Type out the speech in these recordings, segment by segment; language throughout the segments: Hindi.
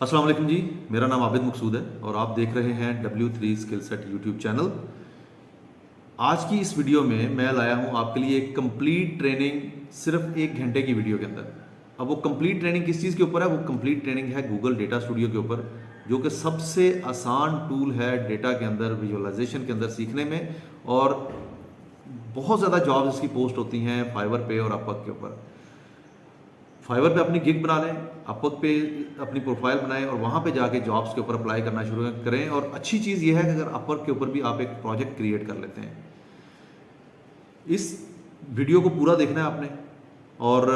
अस्सलाम वालेकुम जी। मेरा नाम आबिद मकसूद है और आप देख रहे हैं W3 skill set YouTube channel. आज की इस वीडियो में मैं लाया हूं आपके लिए एक कंप्लीट ट्रेनिंग, सिर्फ 1 घंटे की वीडियो के अंदर। अब वो कंप्लीट ट्रेनिंग किस चीज़ के ऊपर है? वो कंप्लीट ट्रेनिंग है गूगल डेटा स्टूडियो के ऊपर, जो कि सबसे आसान टूल है डेटा के अंदर, विजुअलाइजेशन के अंदर सीखने में। और बहुत ज़्यादा जॉब्स इसकी पोस्ट होती हैं फाइवर पे और अपवर्क के ऊपर। फाइवर पे अपनी गिग बना लें, अपवर्क पे अपनी प्रोफाइल बनाएं और वहाँ पे जाके जॉब्स के ऊपर अप्लाई करना शुरू करें। और अच्छी चीज़ ये है कि अगर अपवर्क के ऊपर भी आप एक प्रोजेक्ट क्रिएट कर लेते हैं। इस वीडियो को पूरा देखना है आपने और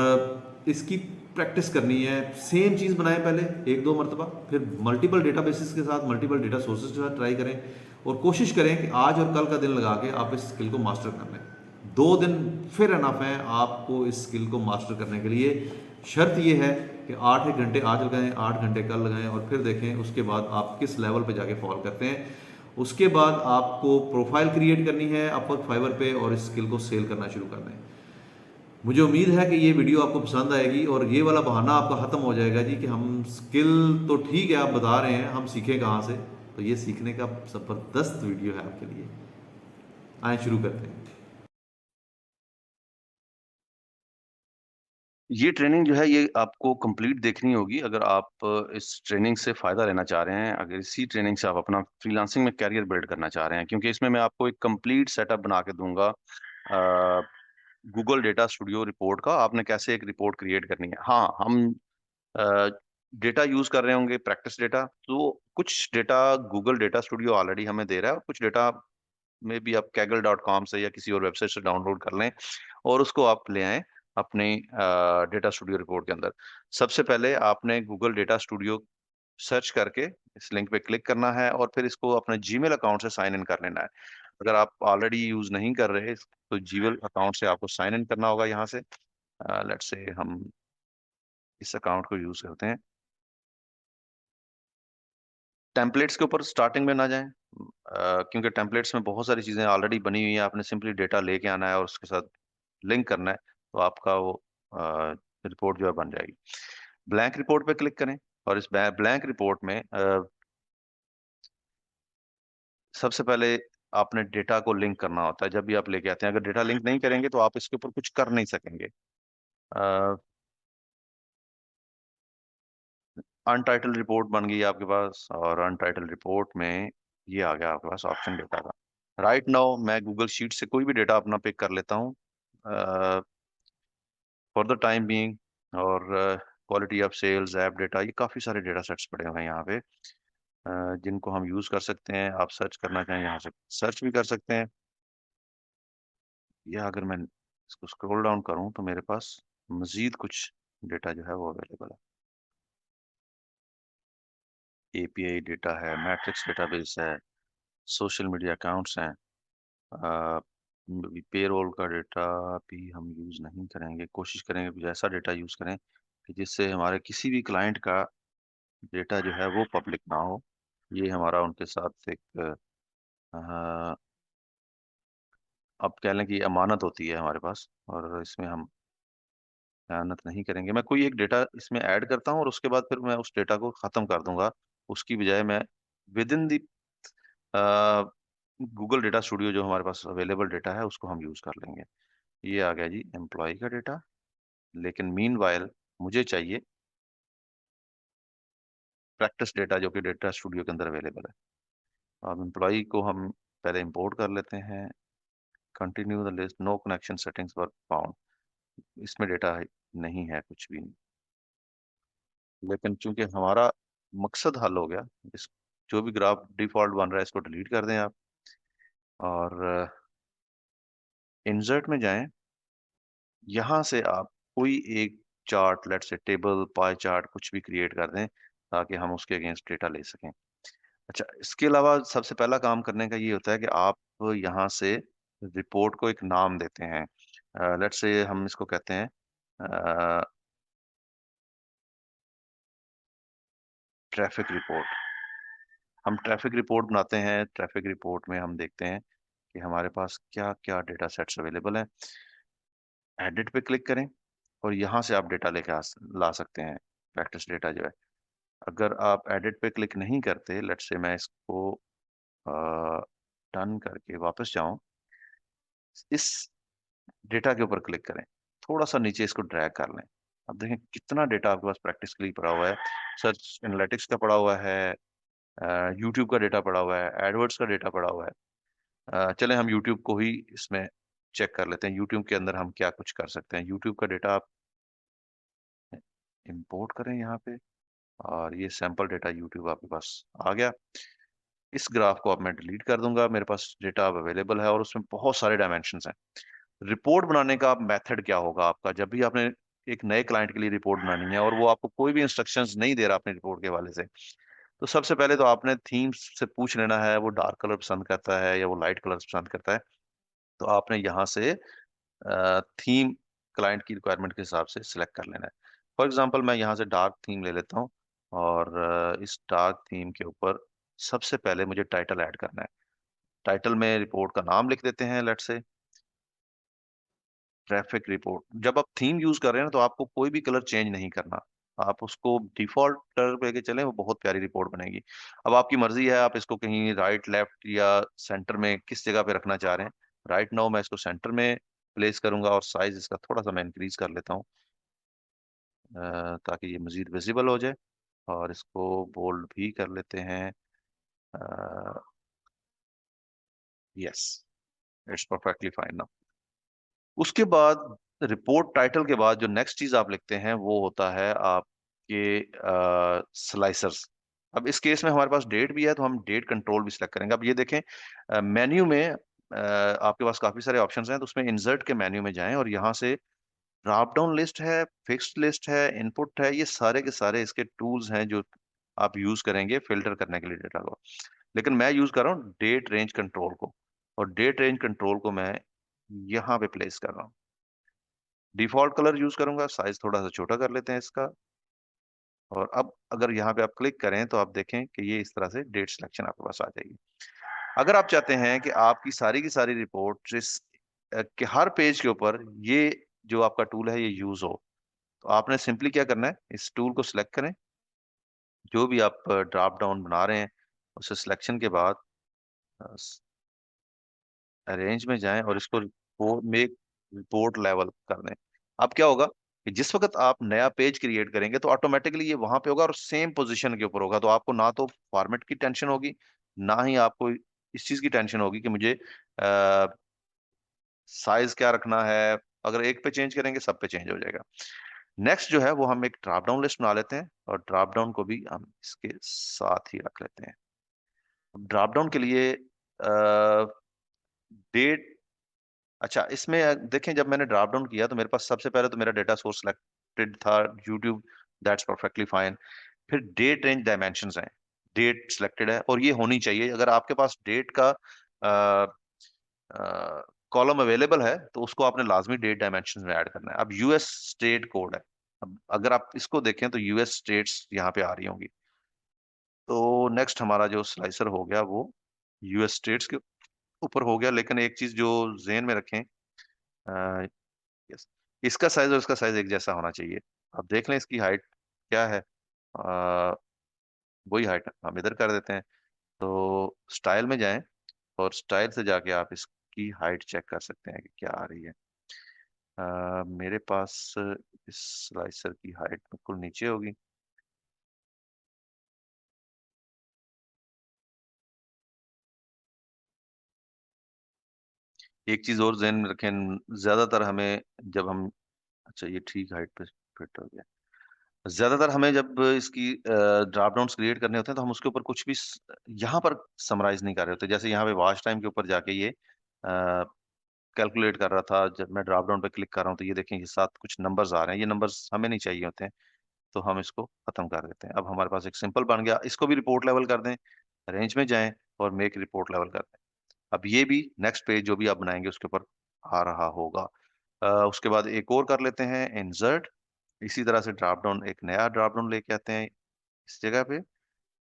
इसकी प्रैक्टिस करनी है। सेम चीज़ बनाएं पहले 1-2 मरतबा, फिर मल्टीपल डेटाबेसिस के साथ, मल्टीपल डेटा सोर्सेज के साथ ट्राई करें और कोशिश करें कि आज और कल का दिन लगा के आप इस स्किल को मास्टर कर लें। 2 दिन फिर अनफ हैं आपको इस स्किल को मास्टर करने के लिए। शर्त यह है कि 8 घंटे आज लगाएं, 8 घंटे कल लगाएं और फिर देखें उसके बाद आप किस लेवल पे जाके फॉल करते हैं। उसके बाद आपको प्रोफाइल क्रिएट करनी है अपवर्क, फाइवर पे, और इस स्किल को सेल करना शुरू कर दें। मुझे उम्मीद है कि ये वीडियो आपको पसंद आएगी और ये वाला बहाना आपका ख़त्म हो जाएगा जी कि हम स्किल तो ठीक है आप बता रहे हैं, हम सीखें कहाँ से। तो ये सीखने का ज़बरदस्त वीडियो है आपके लिए। आए शुरू करते हैं। ये ट्रेनिंग जो है ये आपको कंप्लीट देखनी होगी अगर आप इस ट्रेनिंग से फ़ायदा लेना चाह रहे हैं, अगर इसी ट्रेनिंग से आप अपना फ्रीलांसिंग में करियर बिल्ड करना चाह रहे हैं, क्योंकि इसमें मैं आपको एक कंप्लीट सेटअप बना के दूँगा गूगल डेटा स्टूडियो रिपोर्ट का, आपने कैसे एक रिपोर्ट क्रिएट करनी है। हाँ, हम अ, डेटा यूज़ कर रहे होंगे प्रैक्टिस डेटा, तो कुछ data Google data studio already हमें दे रहा है और कुछ डेटा में भी आप kaggle.com से या किसी और वेबसाइट से डाउनलोड कर लें और उसको आप ले आएँ अपने डेटा स्टूडियो रिपोर्ट के अंदर। सबसे पहले आपने गूगल डेटा स्टूडियो सर्च करके इस लिंक पे क्लिक करना है और फिर इसको अपने जीमेल अकाउंट से साइन इन कर लेना है। अगर आप ऑलरेडी यूज़ नहीं कर रहे, तो जीमेल अकाउंट से आपको साइन इन करना होगा यहाँ से। लेट्स से हम इस अकाउंट को यूज़ करते हैं। टेम्पलेट्स के ऊपर स्टार्टिंग में ना जाएँ क्योंकि टेम्पलेट्स में बहुत सारी चीज़ें ऑलरेडी बनी हुई हैं, आपने सिंपली डेटा लेके आना है और उसके साथ लिंक करना है, तो आपका वो रिपोर्ट जो है बन जाएगी। ब्लैंक रिपोर्ट पे क्लिक करें और इस ब्लैंक रिपोर्ट में सबसे पहले आपने डेटा को लिंक करना होता है, जब भी आप लेके आते हैं। अगर डेटा लिंक नहीं करेंगे, तो आप इसके ऊपर कुछ कर नहीं सकेंगे। अ, अनटाइटल्ड रिपोर्ट बन गई है आपके पास और अनटाइटल्ड रिपोर्ट में ये आ गया आपके पास ऑप्शन डेटा का। राइट नाउ मैं गूगल शीट से कोई भी डेटा अपना पिक कर लेता हूँ फॉर द टाइम बीइंग। और quality of sales, app data, ये काफ़ी सारे डेटा सेट्स पड़े हुए हैं यहाँ पे जिनको हम यूज़ कर सकते हैं। आप सर्च करना चाहें यहाँ से सर्च भी कर सकते हैं, या अगर मैं इसको स्क्रॉल डाउन करूँ तो मेरे पास मज़ीद कुछ डेटा जो है वो अवेलेबल है। एपीआई डेटा है, मैट्रिक्स डेटाबेस है, सोशल मीडिया अकाउंट्स हैं। अ, पेरोल का डेटा भी हम यूज़ नहीं करेंगे, कोशिश करेंगे कुछ ऐसा डेटा यूज़ करें कि जिससे हमारे किसी भी क्लाइंट का डेटा जो है वो पब्लिक ना हो। ये हमारा उनके साथ एक अ, आप कह लें कि अमानत होती है हमारे पास और इसमें हम खयानत नहीं करेंगे। मैं कोई एक डेटा इसमें ऐड करता हूँ और उसके बाद फिर मैं उस डेटा को ख़त्म कर दूँगा। उसकी बजाय मैं within the a, Google data studio जो हमारे पास अवेलेबल डेटा है उसको हम यूज़ कर लेंगे। ये आ गया जी एम्प्लॉयी का डेटा, लेकिन मीनव्हाइल मुझे चाहिए प्रैक्टिस डेटा जो कि डेटा स्टूडियो के अंदर अवेलेबल है। अब एम्प्लॉयी को हम पहले इंपोर्ट कर लेते हैं। Continue the list, no connection settings were found. इसमें डेटा नहीं है कुछ भी, लेकिन चूंकि हमारा मकसद हल हो गया, इस जो भी ग्राफ डिफॉल्ट बन रहा है इसको डिलीट कर दें आप और इंसर्ट में जाएं। यहाँ से आप कोई एक chart, let's say table, pie chart, कुछ भी क्रिएट कर दें ताकि हम उसके अगेंस्ट डेटा ले सकें। अच्छा, इसके अलावा सबसे पहला काम करने का ये होता है कि आप यहाँ से रिपोर्ट को एक नाम देते हैं। लेट्स से हम इसको कहते हैं ट्रैफिक रिपोर्ट। हम ट्रैफिक रिपोर्ट बनाते हैं, ट्रैफिक रिपोर्ट में हम देखते हैं कि हमारे पास क्या-क्या डेटा सेट्स अवेलेबल हैं। एडिट पे क्लिक करें और यहाँ से आप डेटा लेके ला सकते हैं, प्रैक्टिस डेटा जो है। अगर आप एडिट पे क्लिक नहीं करते, लेट्स से मैं इसको डन करके वापस जाऊं, इस डेटा के ऊपर क्लिक करें, थोड़ा सा नीचे इसको ड्रैग कर लें। अब देखें कितना डेटा आपके पास प्रैक्टिस के लिए पड़ा हुआ है। सर्च एनालिटिक्स का पड़ा हुआ है, यूट्यूब का डेटा पड़ा हुआ है, एडवर्ड्स का डेटा पड़ा हुआ है। चलें हम यूट्यूब को ही इसमें चेक कर लेते हैं, यूट्यूब के अंदर हम क्या कुछ कर सकते हैं। यूट्यूब का डेटा आप इंपोर्ट करें यहाँ पे, और ये सैंपल डेटा यूट्यूब आपके पास आ गया। इस ग्राफ को अब मैं डिलीट कर दूंगा, मेरे पास डेटा अब अवेलेबल है और उसमें बहुत सारे डायमेंशंस हैं। रिपोर्ट बनाने का मेथड क्या होगा आपका, जब भी आपने एक नए क्लाइंट के लिए रिपोर्ट बनानी है और वो आपको कोई भी इंस्ट्रक्शंस नहीं दे रहा अपनी रिपोर्ट के हवाले से, तो सबसे पहले तो आपने थीम से पूछ लेना है वो डार्क कलर पसंद करता है या वो लाइट कलर पसंद करता है। तो आपने यहाँ से थीम क्लाइंट की रिक्वायरमेंट के हिसाब से सिलेक्ट कर लेना है। फॉर एग्जांपल मैं यहाँ से डार्क थीम ले लेता हूँ, और इस डार्क थीम के ऊपर सबसे पहले मुझे टाइटल ऐड करना है। टाइटल में रिपोर्ट का नाम लिख देते हैं, लेट्स से ट्रैफिक रिपोर्ट। जब आप थीम यूज कर रहे हैं ना, तो आपको कोई भी कलर चेंज नहीं करना, आप उसको डिफॉल्ट कलर पे लेके चलें, वो बहुत प्यारी रिपोर्ट बनेगी। अब आपकी मर्जी है, आप इसको कहीं राइट लेफ्ट या सेंटर में किस जगह पे रखना चाह रहे हैं। राइट नाउ मैं इसको सेंटर में प्लेस करूंगा, और साइज इसका थोड़ा सा मैं इंक्रीज कर लेता हूँ, ताकि ये मजीद विजिबल हो जाए। और इसको बोल्ड भी कर लेते हैं। Yes, it's perfectly fine now. उसके बाद रिपोर्ट टाइटल के बाद जो नेक्स्ट चीज आप लिखते हैं वो होता है आपके स्लाइसर्स। अब इस केस में हमारे पास डेट भी है, तो हम डेट कंट्रोल भी सिलेक्ट करेंगे। अब ये देखें, मेन्यू में आपके पास काफी सारे ऑप्शंस हैं, तो उसमें इंसर्ट के मेन्यू में जाएं और यहाँ से ड्रॉप डाउन लिस्ट है, फिक्स्ड लिस्ट है, इनपुट है, ये सारे के सारे इसके टूल्स हैं जो आप यूज करेंगे फिल्टर करने के लिए डेटा को। लेकिन मैं यूज कर रहा हूँ डेट रेंज कंट्रोल को, और डेट रेंज कंट्रोल को मैं यहाँ पे प्लेस कर रहा हूँ। डिफॉल्ट कलर यूज करूंगा, साइज थोड़ा सा छोटा कर लेते हैं इसका। और अब अगर यहाँ पे आप क्लिक करें तो आप देखें कि ये इस तरह से डेट सिलेक्शन आपके पास आ जाएगी। अगर आप चाहते हैं कि आपकी सारी की सारी रिपोर्ट इस के हर पेज के ऊपर ये जो आपका टूल है ये यूज हो, तो आपने सिंपली क्या करना है, इस टूल को सिलेक्ट करें, जो भी आप ड्रॉप डाउन बना रहे हैं उसे सिलेक्शन के बाद अरेंज में जाएं और इसको मेक रिपोर्ट लेवल कर दें। अब क्या होगा कि जिस वक्त आप नया पेज क्रिएट करेंगे तो ऑटोमेटिकली ये वहां पे होगा और सेम पोजीशन के ऊपर होगा, तो आपको ना तो फॉर्मेट की टेंशन होगी, ना ही आपको इस चीज की टेंशन होगी कि मुझे साइज क्या रखना है। अगर एक पे चेंज करेंगे सब पे चेंज हो जाएगा। नेक्स्ट जो है वो हम एक ड्रॉप डाउन लिस्ट बना लेते हैं, और ड्रॉप डाउन को भी हम इसके साथ ही रख लेते हैं। ड्रॉप डाउन के लिए डेट, अच्छा इसमें देखें, जब मैंने ड्रॉप डाउन किया तो मेरे पास सबसे पहले तो मेरा डेटा सोर्स सिलेक्टेड था यूट्यूब, दैट्स परफेक्टली फाइन। फिर डेट रेंज डायमेंशंस हैं, डेट सिलेक्टेड है और ये होनी चाहिए। अगर आपके पास डेट का कॉलम अवेलेबल है तो उसको आपने लाजमी डेट डायमेंशंस में ऐड करना है। अब यूएस स्टेट कोड है, अब अगर आप इसको देखें तो यूएस स्टेट्स यहाँ पे आ रही होंगी। तो नेक्स्ट हमारा जो स्लाइसर हो गया वो यूएस स्टेट्स के ऊपर हो गया। लेकिन एक चीज जो जेन में रखें, यस, इसका साइज और इसका साइज एक जैसा होना चाहिए। अब देख लें इसकी हाइट क्या है, आ, वही हाइट हम इधर कर देते हैं। तो स्टाइल में जाएं और स्टाइल से जाके आप इसकी हाइट चेक कर सकते हैं कि क्या आ रही है। मेरे पास इस स्लाइसर की हाइट बिल्कुल नीचे होगी। एक चीज और ध्यान में रखें, ज्यादातर हमें जब हम, अच्छा ये ठीक हाइट पे फिट हो गया। ज्यादातर हमें जब इसकी ड्रॉप डाउन्स क्रिएट करने होते हैं तो हम उसके ऊपर कुछ भी यहाँ पर समराइज नहीं कर रहे होते। जैसे यहाँ पे वॉच टाइम के ऊपर जाके ये कैलकुलेट कर रहा था, जब मैं ड्रॉप डाउन पे क्लिक कर रहा हूँ तो ये देखें ये साथ कुछ नंबर्स आ रहे हैं, ये नंबर्स हमें नहीं चाहिए होते हैं, तो हम इसको खत्म कर देते हैं। अब हमारे पास एक सिंपल बन गया, इसको भी रिपोर्ट लेवल कर दें, रेंज में जाएं और मेक रिपोर्ट लेवल कर दें। अब ये भी नेक्स्ट पेज जो भी आप बनाएंगे उसके ऊपर आ रहा होगा। उसके बाद एक और कर लेते हैं इंसर्ट, इसी तरह से ड्रॉप डाउन, एक नया ड्रॉप डाउन लेके आते हैं इस जगह पे,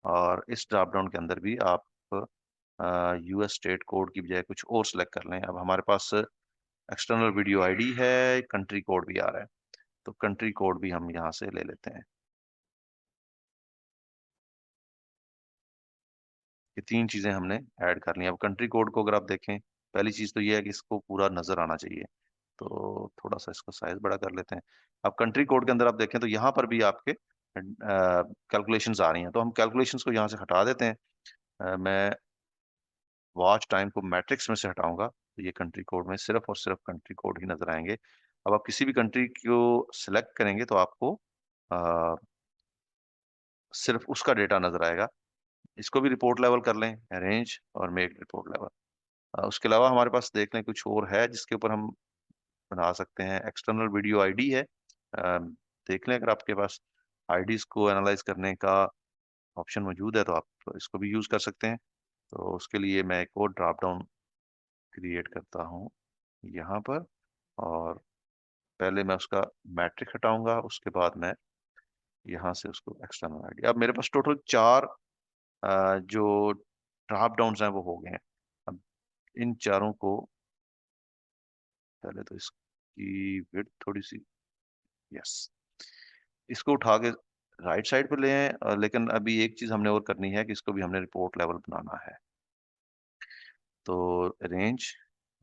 और इस ड्रॉप डाउन के अंदर भी आप यूएस स्टेट कोड की बजाय कुछ और सिलेक्ट कर लें। अब हमारे पास एक्सटर्नल वीडियो आईडी है, कंट्री कोड भी आ रहा है, तो कंट्री कोड भी हम यहाँ से ले लेते हैं। ये 3 चीज़ें हमने ऐड कर ली हैं। अब कंट्री कोड को अगर आप देखें, पहली चीज़ तो ये है कि इसको पूरा नज़र आना चाहिए। तो थोड़ा-सा इसका साइज़ बड़ा कर लेते हैं। अब कंट्री कोड के अंदर आप देखें तो यहाँ पर भी आपके कैलकुलेशंस आ रही हैं। तो हम कैलकुलेशंस को यहाँ से हटा देते हैं। मैं वॉच टाइम को मैट्रिक्स में से हटाऊँगा, तो ये कंट्री कोड में सिर्फ़ और सिर्फ़ कंट्री कोड ही नज़र आएँगे। अब आप किसी भी कंट्री को सिलेक्ट करेंगे तो आपको अ, सिर्फ़ उसका डेटा नज़र आएगा। इसको भी रिपोर्ट लेवल कर लें, अरेंज और मेक रिपोर्ट लेवल। उसके अलावा हमारे पास देख लें कुछ और है जिसके ऊपर हम बना सकते हैं। एक्सटर्नल वीडियो आईडी है। देख लें अगर आपके पास आईडीज़ को एनालाइज़ करने का ऑप्शन मौजूद है तो आप इसको भी यूज़ कर सकते हैं। तो उसके लिए मैं एक और ड्रॉप डाउन क्रिएट करता हूँ यहाँ पर, और पहले मैं उसका मैट्रिक हटाऊँगा, उसके बाद मैं यहाँ से उसको एक्सटर्नल आईडी। अब मेरे पास टोटल 4 जो ड्रॉप डाउन्स हैं वो हो गए हैं। अब इन चारों को पहले तो इसकी विड्थ थोड़ी-सी, यस, इसको उठा के राइट साइड पे ले आएँ, लेकिन अभी एक चीज़ हमने और करनी है कि इसको भी हमने रिपोर्ट लेवल बनाना है। तो अरेंज,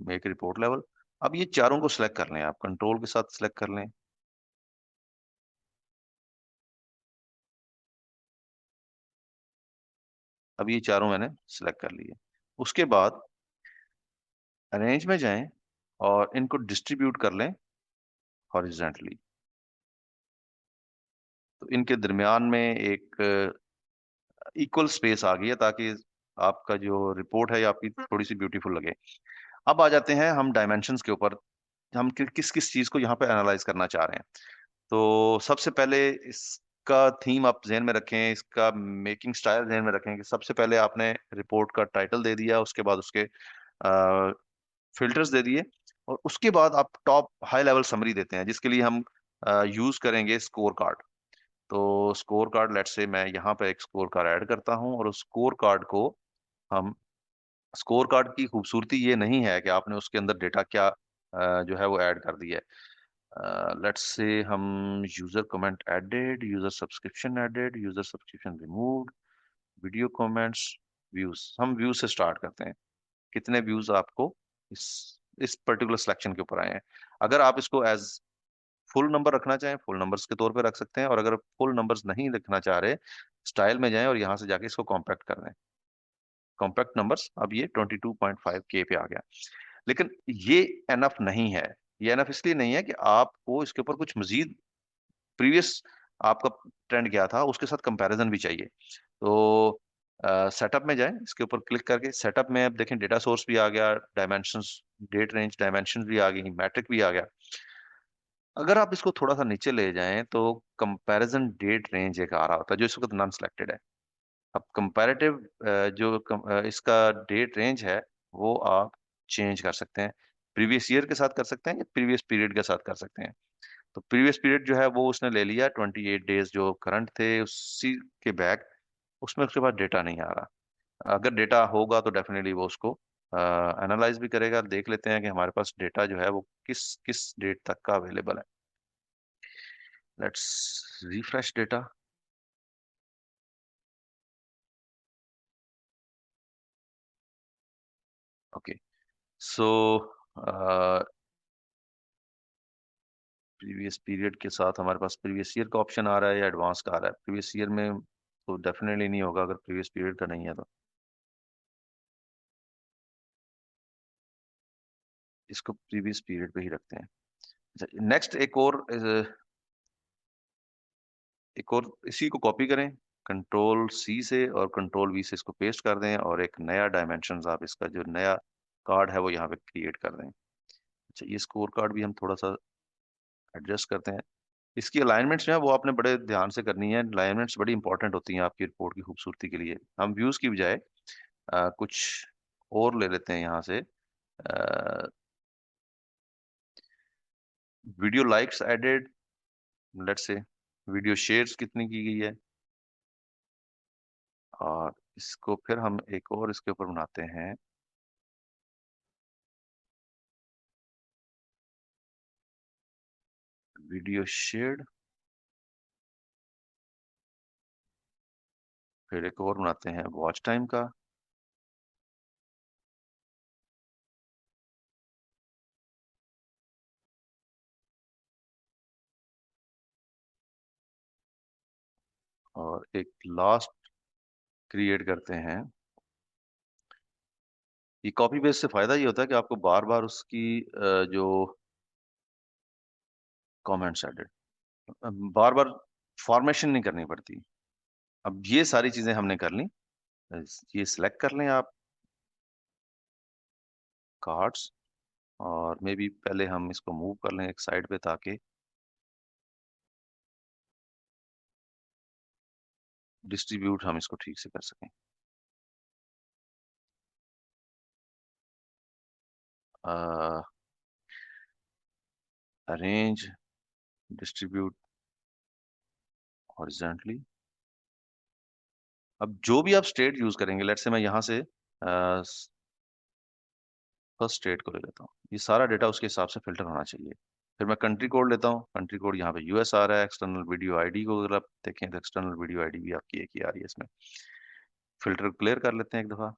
मेक रिपोर्ट लेवल। अब ये चारों को सिलेक्ट कर लें आप, कंट्रोल के साथ सिलेक्ट कर लें। अब ये चारों मैंने सिलेक्ट कर लिए। उसके बाद अरेंज में जाएँ और इनको डिस्ट्रीब्यूट कर लें हॉरिज़ॉन्टली। तो इनके दरमियान में एक इक्वल स्पेस आ गई है ताकि आपका जो रिपोर्ट है ये आपकी थोड़ी-सी ब्यूटीफुल लगे। अब आ जाते हैं हम डायमेंशंस के ऊपर, हम किस-किस चीज़ को यहाँ पे एनालाइज़ करना चाह रहे हैं। तो सबसे पहले इसका थीम आप ज़हन में रखें, इसका मेकिंग स्टाइल ज़हन में रखें कि सबसे पहले आपने रिपोर्ट का टाइटल दे दिया, उसके बाद उसके फ़िल्टर्स दे दिए और उसके बाद आप टॉप हाई लेवल समरी देते हैं, जिसके लिए हम यूज़ करेंगे स्कोर कार्ड। तो स्कोर कार्ड लेट्स से मैं यहाँ पे एक स्कोर कार्ड ऐड करता हूँ और उस स्कोर कार्ड को हम स्कोर कार्ड की खूबसूरती ये नहीं है कि आपने उसके अंदर डेटा क्या जो है वो ऐड कर दिया है। लेट्स से हम user comment added, user subscription removed, video comments, views. हम व्यूज़ से स्टार्ट करते हैं। कितने व्यूज़ आपको इस इस पर्टिकुलर सिलेक्शन के ऊपर आए हैं। अगर आप इसको एज़ फुल नंबर रखना चाहें, फुल नंबर्स के तौर पे रख सकते हैं, और अगर फुल नंबर्स नहीं लिखना चाह रहे, स्टाइल में जाएँ और यहाँ से जाके इसको कॉम्पैक्ट कर दें। कॉम्पैक्ट नंबर्स, अब ये 22.5 के पे आ गया। लेकिन ये इनफ नहीं है। ये इनफ इसलिए नहीं है कि आपको इसके ऊपर कुछ मज़ीद प्रीवियस आपका ट्रेंड क्या था, उसके साथ कंपैरिज़न भी चाहिए। तो सेटअप में जाएँ, इसके ऊपर क्लिक करके सेटअप में अब देखें डेटा सोर्स भी आ गया, डायमेंशंस, डेट रेंज डायमेंशंस भी आ गई, मैट्रिक भी आ गया। अगर आप इसको थोड़ा-सा नीचे ले जाएँ तो कंपैरिज़न डेट रेंज एक आ रहा होता है, जो इस वक़्त नॉन सिलेक्टेड है। अब कंपैरेटिव इसका डेट रेंज है, वो आप चेंज कर सकते हैं। प्रीवियस ईयर के साथ कर सकते हैं या प्रीवियस पीरियड के साथ कर सकते हैं। तो प्रीवियस पीरियड जो है वो उसने ले लिया, 28 डेज़ जो करंट थे उसी के बैक, उसमें उसके पास डेटा नहीं आ रहा। अगर डेटा होगा तो डेफ़िनिटली वो उसको एनालाइज़ भी करेगा। देख लेते हैं कि हमारे पास डेटा जो है वो किस डेट तक का अवेलेबल है। Let's refresh data. Okay. So a, previous period के साथ हमारे पास प्रीवियस ईयर का ऑप्शन आ रहा है या एडवांस का आ रहा है? प्रीवियस ईयर में तो डेफ़िनिटली नहीं होगा अगर प्रीवियस पीरियड का नहीं है तो। इसको प्रीवियस पीरियड पे ही रखते हैं। अच्छा, नेक्स्ट एक और इसी को कॉपी करें, कंट्रोल सी से और कंट्रोल वी से इसको पेस्ट कर दें और एक नया डायमेंशंस आप इसका जो नया कार्ड है वो यहाँ पे क्रिएट कर दें। अच्छा, ये स्कोर कार्ड भी हम थोड़ा-सा एडजस्ट करते हैं। इसकी अलाइनमेंट्स जो है वो आपने बड़े ध्यान से करनी है। अलाइनमेंट्स बड़ी इंपॉर्टेंट होती हैं आपकी रिपोर्ट की खूबसूरती के लिए। हम व्यूज़ की बजाय कुछ और ले लेते हैं यहाँ से। Video likes added, let's say video shares कितनी की गई है, और इसको फिर हम एक और इसके ऊपर बनाते हैं, वीडियो शेयर्ड, फिर एक और बनाते हैं वॉच टाइम का। और एक लास्ट क्रिएट करते हैं। ये कॉपी पेस्ट से फ़ायदा ये होता है कि आपको बार-बार उसकी जो कमेंट्स एडेड बार-बार फॉर्मेशन नहीं करनी पड़ती। अब ये सारी चीज़ें हमने कर ली। ये सिलेक्ट कर लें आप कार्ड्स और मेबी पहले हम इसको मूव कर लें एक साइड पे ताकि डिस्ट्रीब्यूट हम इसको ठीक से कर सकें। अ, अरेंज, डिस्ट्रीब्यूट हॉरिज़ॉन्टली। अब जो भी आप स्टेट यूज़ करेंगे, लेट्स से मैं यहाँ से फर्स्ट स्टेट को ले लेता हूँ। ये सारा डेटा उसके हिसाब से फ़िल्टर होना चाहिए। फिर मैं कंट्री कोड लेता हूँ, कंट्री कोड यहाँ पे यूएस आ रहा है, एक्सटर्नल वीडियो आईडी को अगर आप देखें तो एक्सटर्नल वीडियो आईडी भी आपकी एक ही आ रही है इसमें। फ़िल्टर क्लियर कर लेते हैं एक दफ़ा।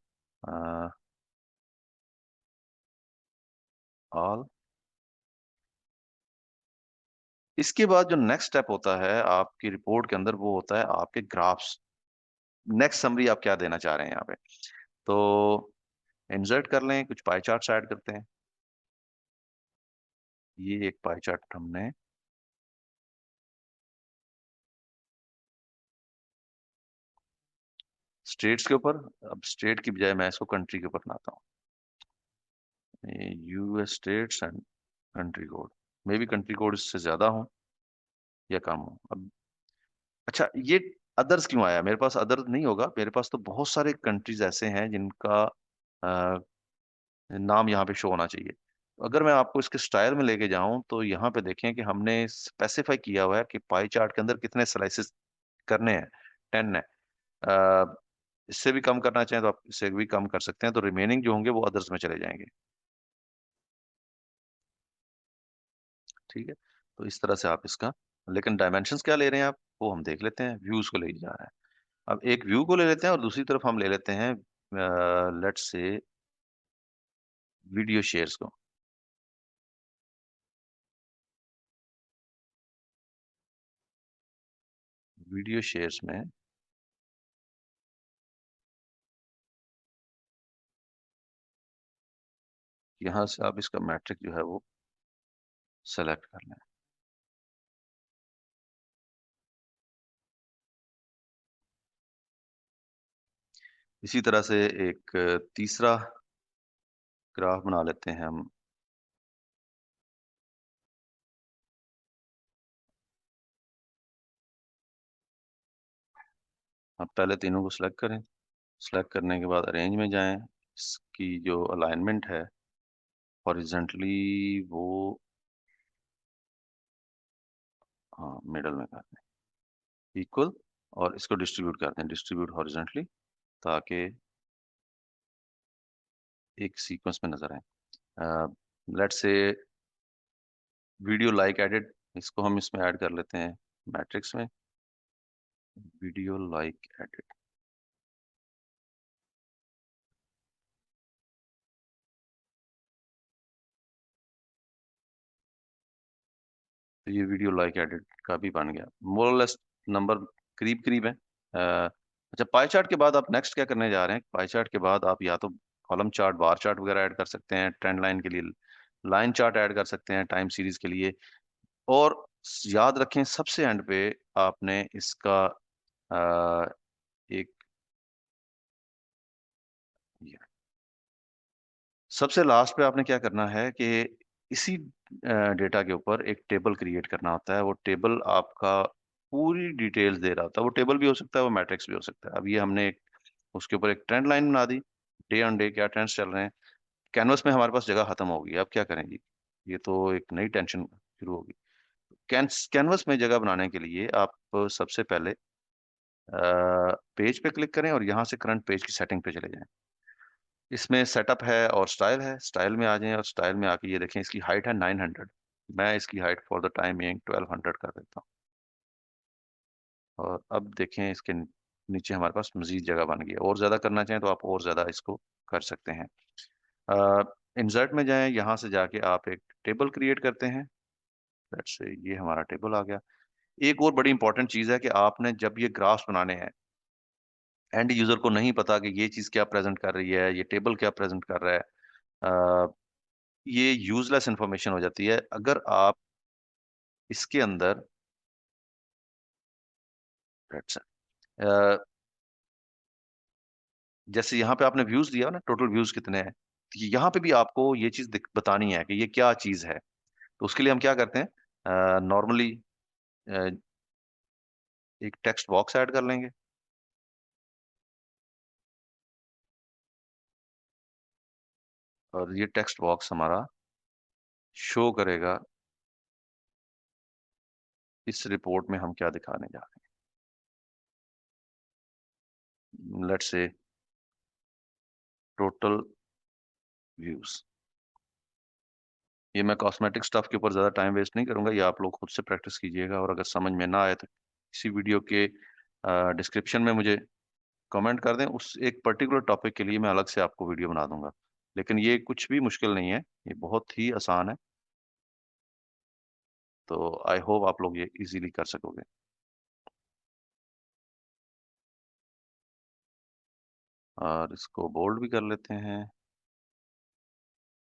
ऑल। इसके बाद जो नेक्स्ट स्टेप होता है आपकी रिपोर्ट के अंदर वो होता है आपके ग्राफ्स। नेक्स्ट समरी आप क्या देना चाह रहे हैं यहाँ पे। तो इंसर्ट कर लें, कुछ पाई चार्ट्स ऐड करते हैं। ये एक पाई चार्ट हमने स्टेट्स के ऊपर, अब स्टेट की बजाय मैं इसको कंट्री के ऊपर बनाता हूँ। US states and country code. May be country code इससे ज़्यादा हो या कम हो। अब अच्छा ये अदर्स क्यों आया? मेरे पास अदर नहीं होगा, मेरे पास तो बहुत सारे कंट्रीज़ ऐसे हैं जिनका अ, नाम यहाँ पे शो होना चाहिए। अगर मैं आपको इसके स्टाइल में लेके जाऊँ तो यहाँ पे देखें कि हमने स्पेसिफ़ाई किया हुआ है कि पाई चार्ट के अंदर कितने स्लाइसेस करने हैं, 10 है। अ, इससे भी कम करना चाहें तो आप इससे भी कम कर सकते हैं, तो रिमेनिंग जो होंगे वो अदर्स में चले जाएँगे। ठीक है? तो इस तरह से आप इसका लेकिन डायमेंशंस क्या ले रहे हैं आप, वो हम देख लेते हैं, व्यूज़ को ले जा रहा है। अब एक व्यू को ले लेते हैं और दूसरी तरफ हम ले लेते हैं लेट्स से वीडियो शेयर्स को। वीडियो शेयर्स में यहाँ से आप इसका मैट्रिक जो है वो सेलेक्ट कर लें। इसी तरह से एक तीसरा ग्राफ बना लेते हैं हम। आप पहले तीनों को सिलेक्ट करें। सिलेक्ट करने के बाद अरेंज में जाएँ। इसकी जो अलाइनमेंट है हॉरिज़ॉन्टली वो हाँ, मिडल में कर दें, इक्वल और इसको डिस्ट्रीब्यूट कर दें, डिस्ट्रीब्यूट हॉरिज़ॉन्टली ताकि एक सीक्वेंस में नज़र आए। Let's say video like edit इसको हम इसमें ऐड कर लेते हैं मैट्रिक्स में, वीडियो लाइक एडिट। तो ये वीडियो लाइक एडिट का भी बन गया। मोर और लेस नंबर करीब-करीब है। अच्छा पाई चार्ट के बाद आप नेक्स्ट क्या करने जा रहे हैं? पाई चार्ट के बाद आप या तो कॉलम चार्ट, बार चार्ट वगैरह ऐड कर सकते हैं, ट्रेंड लाइन के लिए लाइन चार्ट ऐड कर सकते हैं, टाइम सीरीज़ के लिए और याद रखें सबसे एंड पे आपने इसका अ, एक ये सबसे लास्ट पे आपने क्या करना है कि इसी डेटा के ऊपर एक टेबल क्रिएट करना होता है। वो टेबल आपका पूरी डिटेल्स दे रहा होता है। वो टेबल भी हो सकता है, वो मैट्रिक्स भी हो सकता है। अब ये हमने एक उसके ऊपर एक ट्रेंड लाइन बना दी, डे ऑन डे क्या ट्रेंड्स चल रहे हैं। कैनवास में हमारे पास जगह खत्म हो गई, अब क्या करें जी? ये तो एक नई टेंशन शुरू होगी। कैनवास में जगह बनाने के लिए आप सबसे पहले पेज पे क्लिक करें और यहाँ से करंट पेज की सेटिंग पे चले जाएँ। इसमें सेटअप है और स्टाइल है, स्टाइल में आ जाएँ और स्टाइल में आके ये देखें इसकी हाइट है 900। मैं इसकी height for the time being 1200 कर देता हूँ और अब देखें इसके नीचे हमारे पास मज़ीद जगह बन गई है। और ज़्यादा करना चाहें तो आप और ज़्यादा इसको कर सकते हैं। अ, इंसर्ट में जाएँ, यहाँ से जाके आप एक टेबल क्रिएट करते हैं। लेट्स से ये हमारा टेबल आ गया। एक और बड़ी इंपॉर्टेंट चीज़ है कि आपने जब ये ग्राफ्स बनाने हैं, एंड यूज़र को नहीं पता कि ये चीज़ क्या प्रेज़ेंट कर रही है, ये टेबल क्या प्रेज़ेंट कर रहा है। ये यूज़लेस इन्फॉर्मेशन हो जाती है। अगर आप इसके अंदर लेट्स अ, जैसे यहाँ पे आपने व्यूज़ दिया ना, टोटल व्यूज़ कितने हैं, तो यहाँ पे भी आपको ये चीज़ दिख बतानी है कि ये क्या चीज़ है। तो उसके लिए हम क्या करते हैं, नॉर्मली अ, एक टेक्स्ट बॉक्स ऐड कर लेंगे। और ये टेक्स्ट बॉक्स हमारा शो करेगा इस रिपोर्ट में हम क्या दिखाने जा रहे हैं। Let's say total views. ये मैं कॉस्मेटिक स्टफ के ऊपर ज़्यादा टाइम वेस्ट नहीं करूँगा, ये आप लोग खुद से प्रैक्टिस कीजिएगा, और अगर समझ में ना आए तो इसी वीडियो के डिस्क्रिप्शन में मुझे कमेंट कर दें, उस एक पर्टिकुलर टॉपिक के लिए मैं अलग से आपको वीडियो बना दूँगा। लेकिन ये कुछ भी मुश्किल नहीं है, ये बहुत ही आसान है, तो आई होप आप लोग ये ईज़िली कर सकोगे। और इसको बोल्ड भी कर लेते हैं।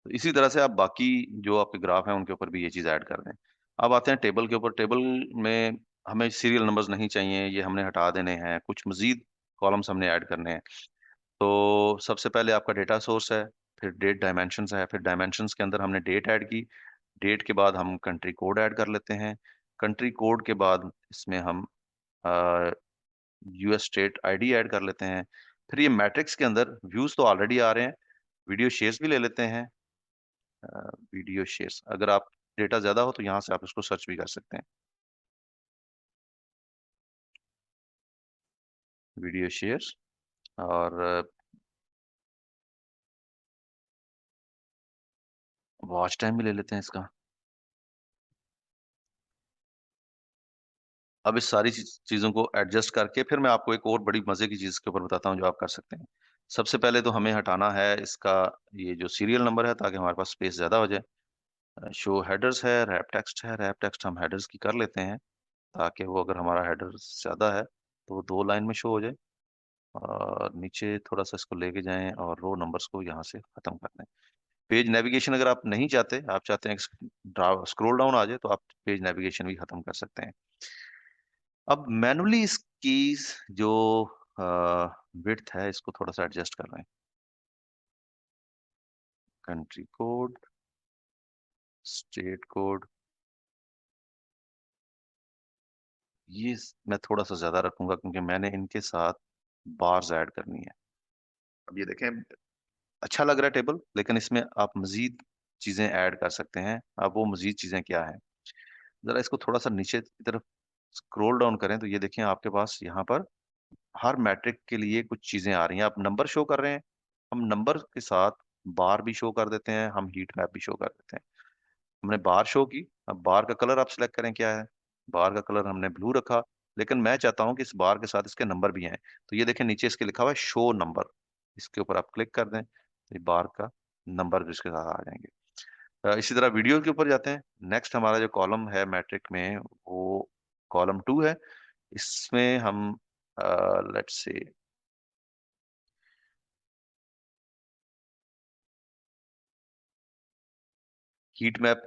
तो इसी तरह से आप बाकी जो आपके ग्राफ हैं, उनके ऊपर भी ये चीज़ ऐड कर दें। अब आते हैं टेबल के ऊपर। टेबल में हमें सीरियल नंबर्स नहीं चाहिए, ये हमने हटा देने हैं, कुछ मज़ीद कॉलम्स हमने ऐड करने हैं। तो सबसे पहले आपका डेटा सोर्स है, फिर डेट डायमेंशंस है, फिर डायमेंशंस के अंदर हमने डेट ऐड की, डेट के बाद हम कंट्री कोड ऐड कर लेते हैं, कंट्री कोड के बाद इसमें हम अ, यूएस स्टेट आईडी ऐड कर लेते हैं। फिर ये मैट्रिक्स के अंदर व्यूज़ तो ऑलरेडी आ रहे हैं, वीडियो शेयर्स भी ले लेते हैं। वीडियो शेयर्स, अगर आप डेटा ज़्यादा हो तो यहाँ से आप इसको सर्च भी कर सकते हैं। वीडियो शेयर्स, और वॉच टाइम भी ले लेते हैं इसका। अब इस सारी चीज़ों को एडजस्ट करके फिर मैं आपको एक और बड़ी मज़े की चीज़ के ऊपर बताता हूँ जो आप कर सकते हैं। सबसे पहले तो हमें हटाना है इसका ये जो सीरियल नंबर है, ताकि हमारे पास स्पेस ज़्यादा हो जाए। शो हेडर्स है, रैप टेक्स्ट है, रैप टेक्स्ट हम हेडर्स की कर लेते हैं, ताकि वो अगर हमारा हेडर्स ज़्यादा है तो वो 2 लाइन में शो हो जाए। और नीचे थोड़ा-सा इसको लेके जाएँ और रो नंबर्स को यहाँ से खत्म कर दें। पेज नेविगेशन अगर आप नहीं चाहते, आप चाहते हैं स्क्रॉल डाउन आ जाए, तो आप पेज नेविगेशन भी खत्म कर सकते हैं। अब मैनुअली इसकी जो विड्थ है, इसको थोड़ा-सा एडजस्ट कर रहे हैं। कंट्री कोड, स्टेट कोड, ये मैं थोड़ा-सा ज़्यादा रखूँगा क्योंकि मैंने इनके साथ बार्स ऐड करनी है। अब ये देखें, अच्छा लग रहा है टेबल, लेकिन इसमें आप मज़ीद चीज़ें ऐड कर सकते हैं। अब वो मज़ीद चीज़ें क्या हैं? ज़रा इसको थोड़ा-सा नीचे की तरफ स्क्रॉल डाउन करें, तो ये देखें आपके पास यहाँ पर हर मैट्रिक के लिए कुछ चीज़ें आ रही हैं। आप नंबर शो कर रहे हैं, हम नंबर के साथ बार भी शो कर देते हैं, हम हीट मैप भी शो कर देते हैं। हमने बार शो की, अब बार का कलर आप सिलेक्ट करें क्या है। बार का कलर हमने ब्लू रखा, लेकिन मैं चाहता हूँ कि इस बार के साथ इसके नंबर भी आएँ। तो ये देखें नीचे इसके लिखा हुआ है शो नंबर, इसके ऊपर आप क्लिक कर दें, तो ये बार का नंबर भी इसके साथ आ जाएँगे। इसी तरह वीडियो के ऊपर जाते हैं। नेक्स्ट हमारा जो कॉलम है मैट्रिक में, वो कॉलम 2 है। इसमें हम let's say heat map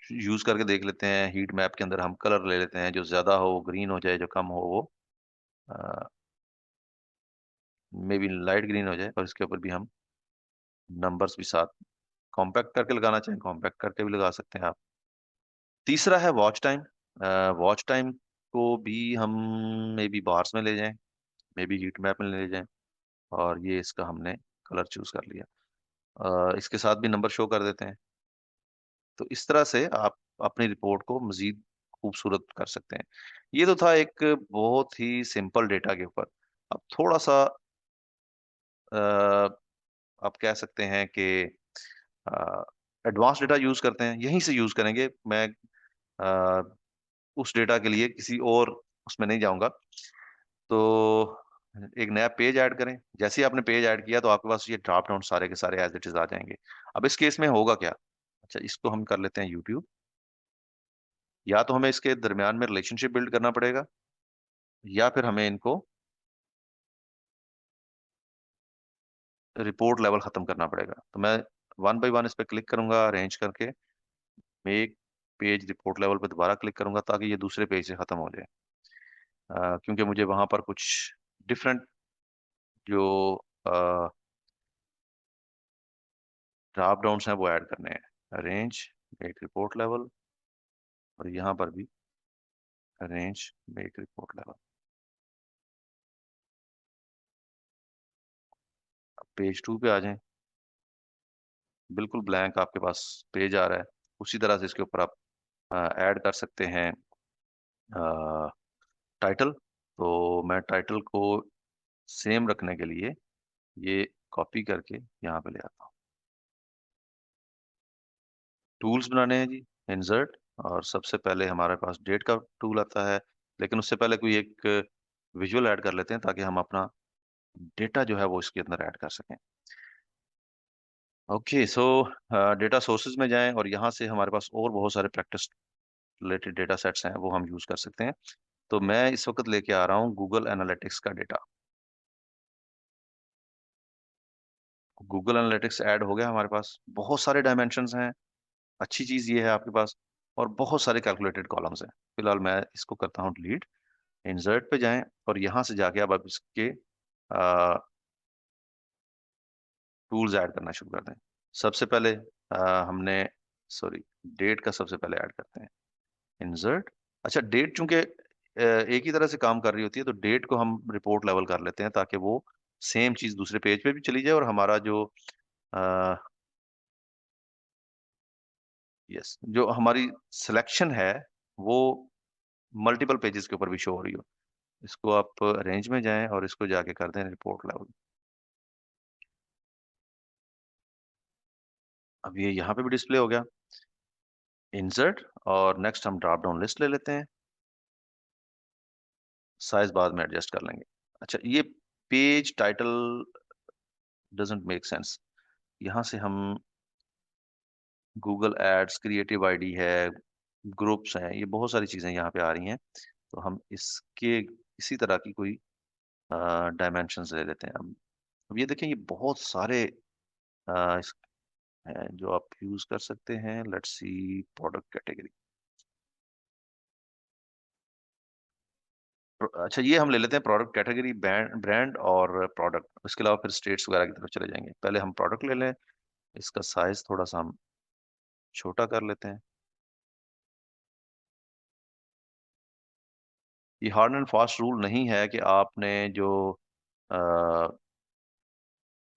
use करके देख लेते हैं। हीट मैप के अंदर हम कलर ले लेते हैं, जो ज़्यादा हो ग्रीन हो जाए, जो कम हो वो अ, मेबी लाइट ग्रीन हो जाए, और इसके ऊपर भी हम नंबर्स भी साथ कॉम्पैक्ट करके लगाना चाहें, कॉम्पैक्ट करके भी लगा सकते हैं आप। तीसरा है वॉच टाइम। वॉच टाइम को भी हम मेबी बार्स में ले जाएँ, मेबी हीट मैप में ले जाएँ, और ये इसका हमने कलर चूज़ कर लिया। इसके साथ भी नंबर शो कर देते हैं। तो इस तरह से आप अपनी रिपोर्ट को मज़ीद खूबसूरत कर सकते हैं। ये तो था एक बहुत ही सिंपल डेटा के ऊपर। अब थोड़ा-सा अ, आप कह सकते हैं कि अ, एडवांस डेटा यूज़ करते हैं, यहीं से यूज़ करेंगे। मैं अ, उस डेटा के लिए किसी और उसमें नहीं जाऊँगा। तो एक नया पेज ऐड करें। जैसे ही आपने पेज ऐड किया, तो आपके पास ये ड्रॉप डाउन सारे के सारे एज़ इट इज़ आ जाएँगे। अब इस केस में होगा क्या? अच्छा, इसको हम कर लेते हैं यूट्यूब। या तो हमें इसके दरमियान में रिलेशनशिप बिल्ड करना पड़ेगा या फिर हमें इनको रिपोर्ट लेवल खत्म करना पड़ेगा। तो मैं वन बाय वन इस पे क्लिक करूंगा अरेंज करके, मेक पेज रिपोर्ट लेवल पे दोबारा क्लिक करूंगा ताकि ये दूसरे पेज से खत्म हो जाए। क्योंकि मुझे वहां पर कुछ डिफरेंट जो ड्रॉप डाउन्स हैं वो ऐड करने हैं। अरेंज मेक रिपोर्ट लेवल, और यहाँ पर भी अरेंज मेक रिपोर्ट लेवल। अब पेज 2 पे आ जाएं, बिल्कुल ब्लैंक आपके पास पेज आ रहा है। उसी तरह से इसके ऊपर आप ऐड कर सकते हैं टाइटल। तो मैं टाइटल को सेम रखने के लिए ये कॉपी करके यहाँ पे ले आता हूँ। टूल्स बनाने हैं जी, इंसर्ट, और सबसे पहले हमारे पास डेट का टूल आता है, लेकिन उससे पहले कोई एक विजुअल ऐड कर लेते हैं ताकि हम अपना डेटा जो है वो इसके अंदर ऐड कर सकें। ओके, सो डेटा सोर्सेज में जाएं और यहाँ से हमारे पास और बहुत सारे प्रैक्टिस रिलेटेड डेटा सेट्स हैं, वो हम यूज कर सकते हैं। तो मैं इस वक्त लेके आ रहा हूँ गूगल एनालिटिक्स का डेटा। गूगल एनालिटिक्स ऐड हो गया हमारे पास, बहुत सारे डायमेंशंस हैं। अच्छी चीज ये है आपके पास, और बहुत सारे कैलकुलेटेड कॉलम्स हैं। फिलहाल मैं इसको करता हूँ डिलीट। इंसर्ट पे जाएं और यहाँ से जाके अब आप इसके टूल्स ऐड करना शुरू कर दें। सबसे पहले हमने सॉरी डेट का सबसे पहले ऐड करते हैं, इंसर्ट। अच्छा, डेट चूंकि एक ही तरह से काम कर रही होती है, तो डेट को हम रिपोर्ट लेवल कर लेते हैं ताकि वो सेम चीज दूसरे पेज पे भी चली जाए और हमारा जो यस, जो हमारी सिलेक्शन है वो मल्टीपल पेजेस के ऊपर भी शो हो रही हो। इसको आप रेंज में जाएं और इसको जाके कर दें रिपोर्ट लेवल। अब ये यहाँ पे भी डिस्प्ले हो गया। इंसर्ट, और नेक्स्ट हम ड्रॉप डाउन लिस्ट ले लेते हैं। साइज बाद में एडजस्ट कर लेंगे। अच्छा, ये page title doesn't make sense. यहाँ से हम गूगल एड्स, क्रिएटिव आईडी है, ग्रुप्स हैं, ये बहुत सारी चीजें यहाँ पे आ रही हैं। तो हम इसके इसी तरह की कोई डायमेंशंस ले लेते हैं। अब ये देखें, ये बहुत सारे इस हैं जो आप यूज कर सकते हैं। Let's see product category. अच्छा, ये हम ले लेते हैं प्रोडक्ट कैटेगरी, ब्रांड और प्रोडक्ट। इसके अलावा फिर स्टेट्स वगैरह की तरफ चले जाएंगे। पहले हम प्रोडक्ट ले लें, इसका साइज थोड़ा सा हम छोटा कर लेते हैं। ये हार्ड एंड फास्ट रूल नहीं है कि आपने जो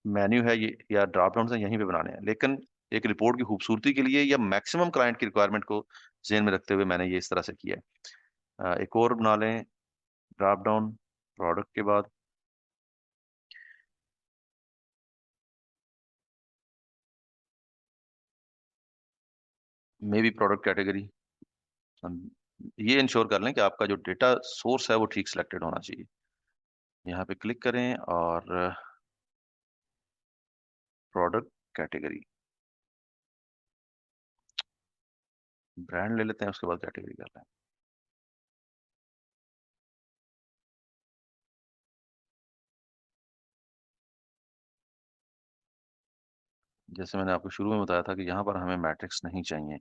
मेन्यू है ये या ड्रॉप डाउन है यहीं पे बनाने हैं, लेकिन एक रिपोर्ट की खूबसूरती के लिए या मैक्सिमम क्लाइंट की रिक्वायरमेंट को ज़हन में रखते हुए मैंने ये इस तरह से किया है। एक और बना लें ड्रॉप डाउन प्रोडक्ट के बाद। May be product category. हम ये इंश्योर कर लें कि आपका जो डेटा सोर्स है वो ठीक सिलेक्टेड होना चाहिए। यहाँ पे क्लिक करें और प्रोडक्ट कैटेगरी, ब्रांड ले लेते हैं, उसके बाद कैटेगरी कर लें। जैसे मैंने आपको शुरू में बताया था कि यहाँ पर हमें मैट्रिक्स नहीं चाहिए,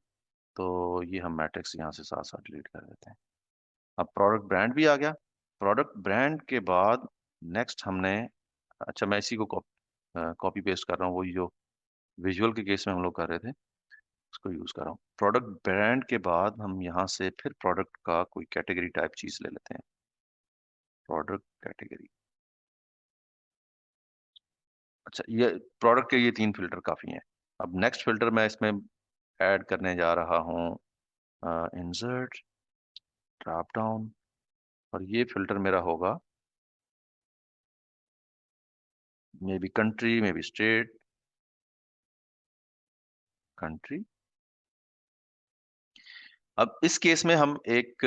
तो ये हम मैट्रिक्स यहाँ से साथ साथ डिलीट कर देते हैं। अब प्रोडक्ट ब्रांड भी आ गया। प्रोडक्ट ब्रांड के बाद नेक्स्ट हमने, अच्छा मैं इसी को कॉपी पेस्ट कर रहा हूँ, वही जो विजुअल के केस में हम लोग कर रहे थे उसको यूज कर रहा हूँ। प्रोडक्ट ब्रांड के बाद हम यहाँ से फिर प्रोडक्ट का कोई कैटेगरी टाइप चीज ले लेते हैं, प्रोडक्ट कैटेगरी। अच्छा, ये प्रोडक्ट के ये 3 फिल्टर काफी हैं। अब नेक्स्ट फिल्टर मैं इसमें ऐड करने जा रहा हूँ इंसर्ट, ड्रॉप डाउन, और ये फिल्टर मेरा होगा may be country, may be state, country. अब इस केस में हम एक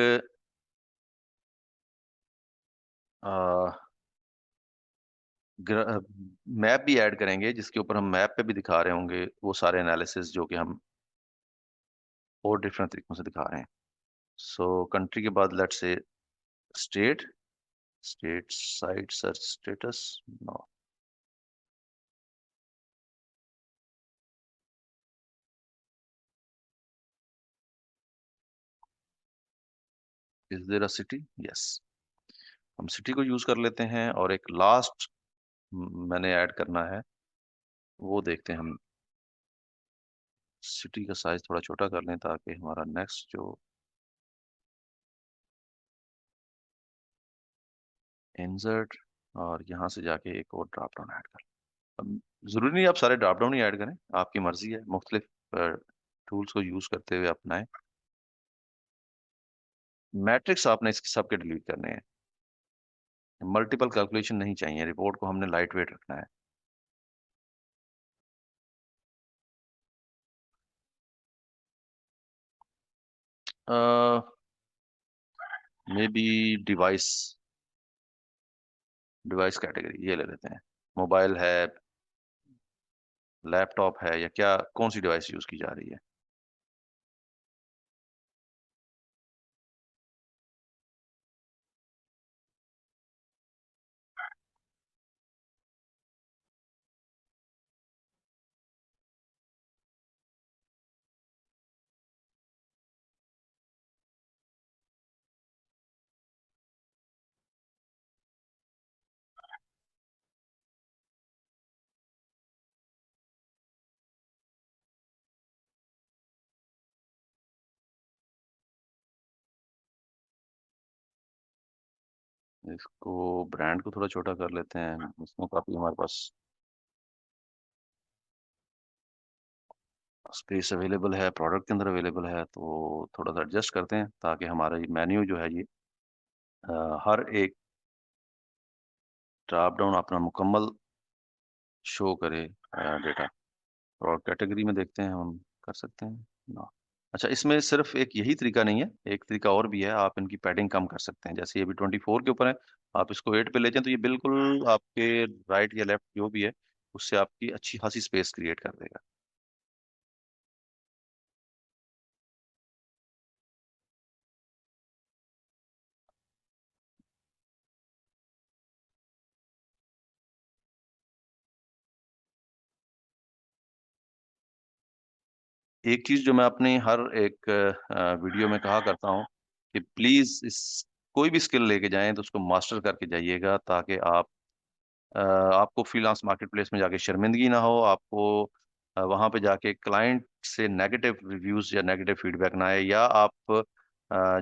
मैप भी ऐड करेंगे जिसके ऊपर हम मैप पे भी दिखा रहे होंगे वो सारे एनालिसिस जो कि हम और डिफरेंट तरीकों से दिखा रहे हैं। सो कंट्री के बाद let's say state, state site search status, no. Is there a city? Yes, हम सिटी को यूज कर लेते हैं और एक लास्ट मैंने ऐड करना है, वो देखते हैं हम। सिटी का साइज थोड़ा छोटा कर लें ताकि हमारा नेक्स्ट जो इंसर्ट, और यहाँ से जाके एक और ड्रॉप डाउन ऐड कर। अब जरूरी नहीं आप सारे ड्रॉप डाउन ही ऐड करें, आपकी मर्जी है, मुख्तलिफ टूल्स को यूज करते हुए अपनाएं। मैट्रिक्स आपने इसके सबके डिलीट करने हैं, मल्टीपल कैलकुलेशन नहीं चाहिए, रिपोर्ट को हमने लाइट वेट रखना है। May be device, device category ये ले लेते हैं। मोबाइल है, लैपटॉप है, या क्या, कौन सी डिवाइस यूज की जा रही है? इसको ब्रांड को थोड़ा छोटा कर लेते हैं, इसमें काफी हमारे पास स्पेस अवेलेबल है, प्रोडक्ट के अंदर अवेलेबल है, तो थोड़ा सा एडजस्ट करते हैं ताकि हमारा ये मेन्यू जो है ये हर एक ड्रॉप डाउन अपना मुकम्मल शो करे डेटा। और कैटेगरी में देखते हैं हम कर सकते हैं ना। अच्छा, इसमें सिर्फ एक यही तरीका नहीं है, एक तरीका और भी है, आप इनकी पैडिंग कम कर सकते हैं। जैसे ये भी 24 के ऊपर है, आप इसको 8 पे ले जाएं तो ये बिल्कुल आपके राइट या लेफ्ट जो भी है उससे आपकी अच्छी खासी स्पेस क्रिएट कर देगा। एक चीज जो मैं अपनी हर एक वीडियो में कहा करता हूँ कि प्लीज इस कोई भी स्किल लेके जाएं तो उसको मास्टर करके जाइएगा, ताकि आप आपको फ्रीलांस मार्केट प्लेस में जाके शर्मिंदगी ना हो, आपको वहां पे जाके क्लाइंट से नेगेटिव रिव्यूज या नेगेटिव फीडबैक ना आए, या आप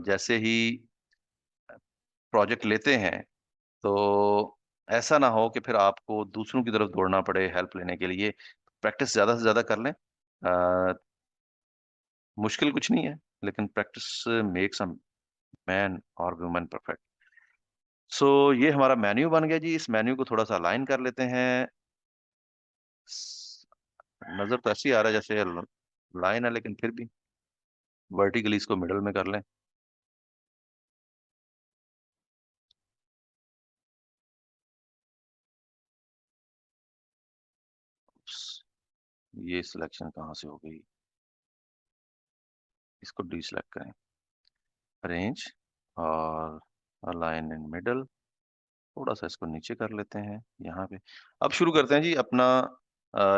जैसे ही प्रोजेक्ट लेते हैं तो ऐसा ना हो कि फिर आपको दूसरों की तरफ दौड़ना पड़े हेल्प लेने के लिए। प्रैक्टिस ज्यादा से ज्यादा कर लें, मुश्किल कुछ नहीं है, लेकिन प्रैक्टिस मेक्स अ मैन और वुमन परफेक्ट। सो ये हमारा मेन्यू बन गया जी। इस मेन्यू को थोड़ा सा अलाइन कर लेते हैं। स- नजर तो ऐसे ही आ रहा है जैसे लाइन है, लेकिन फिर भी वर्टिकली इसको मिडल में कर लें। ये सिलेक्शन कहाँ से हो गई, इसको डीसेलेक्ट करें, अरेंज और अलाइन इन मिडल। थोड़ा सा इसको नीचे कर लेते हैं यहाँ पे। अब शुरू करते हैं जी अपना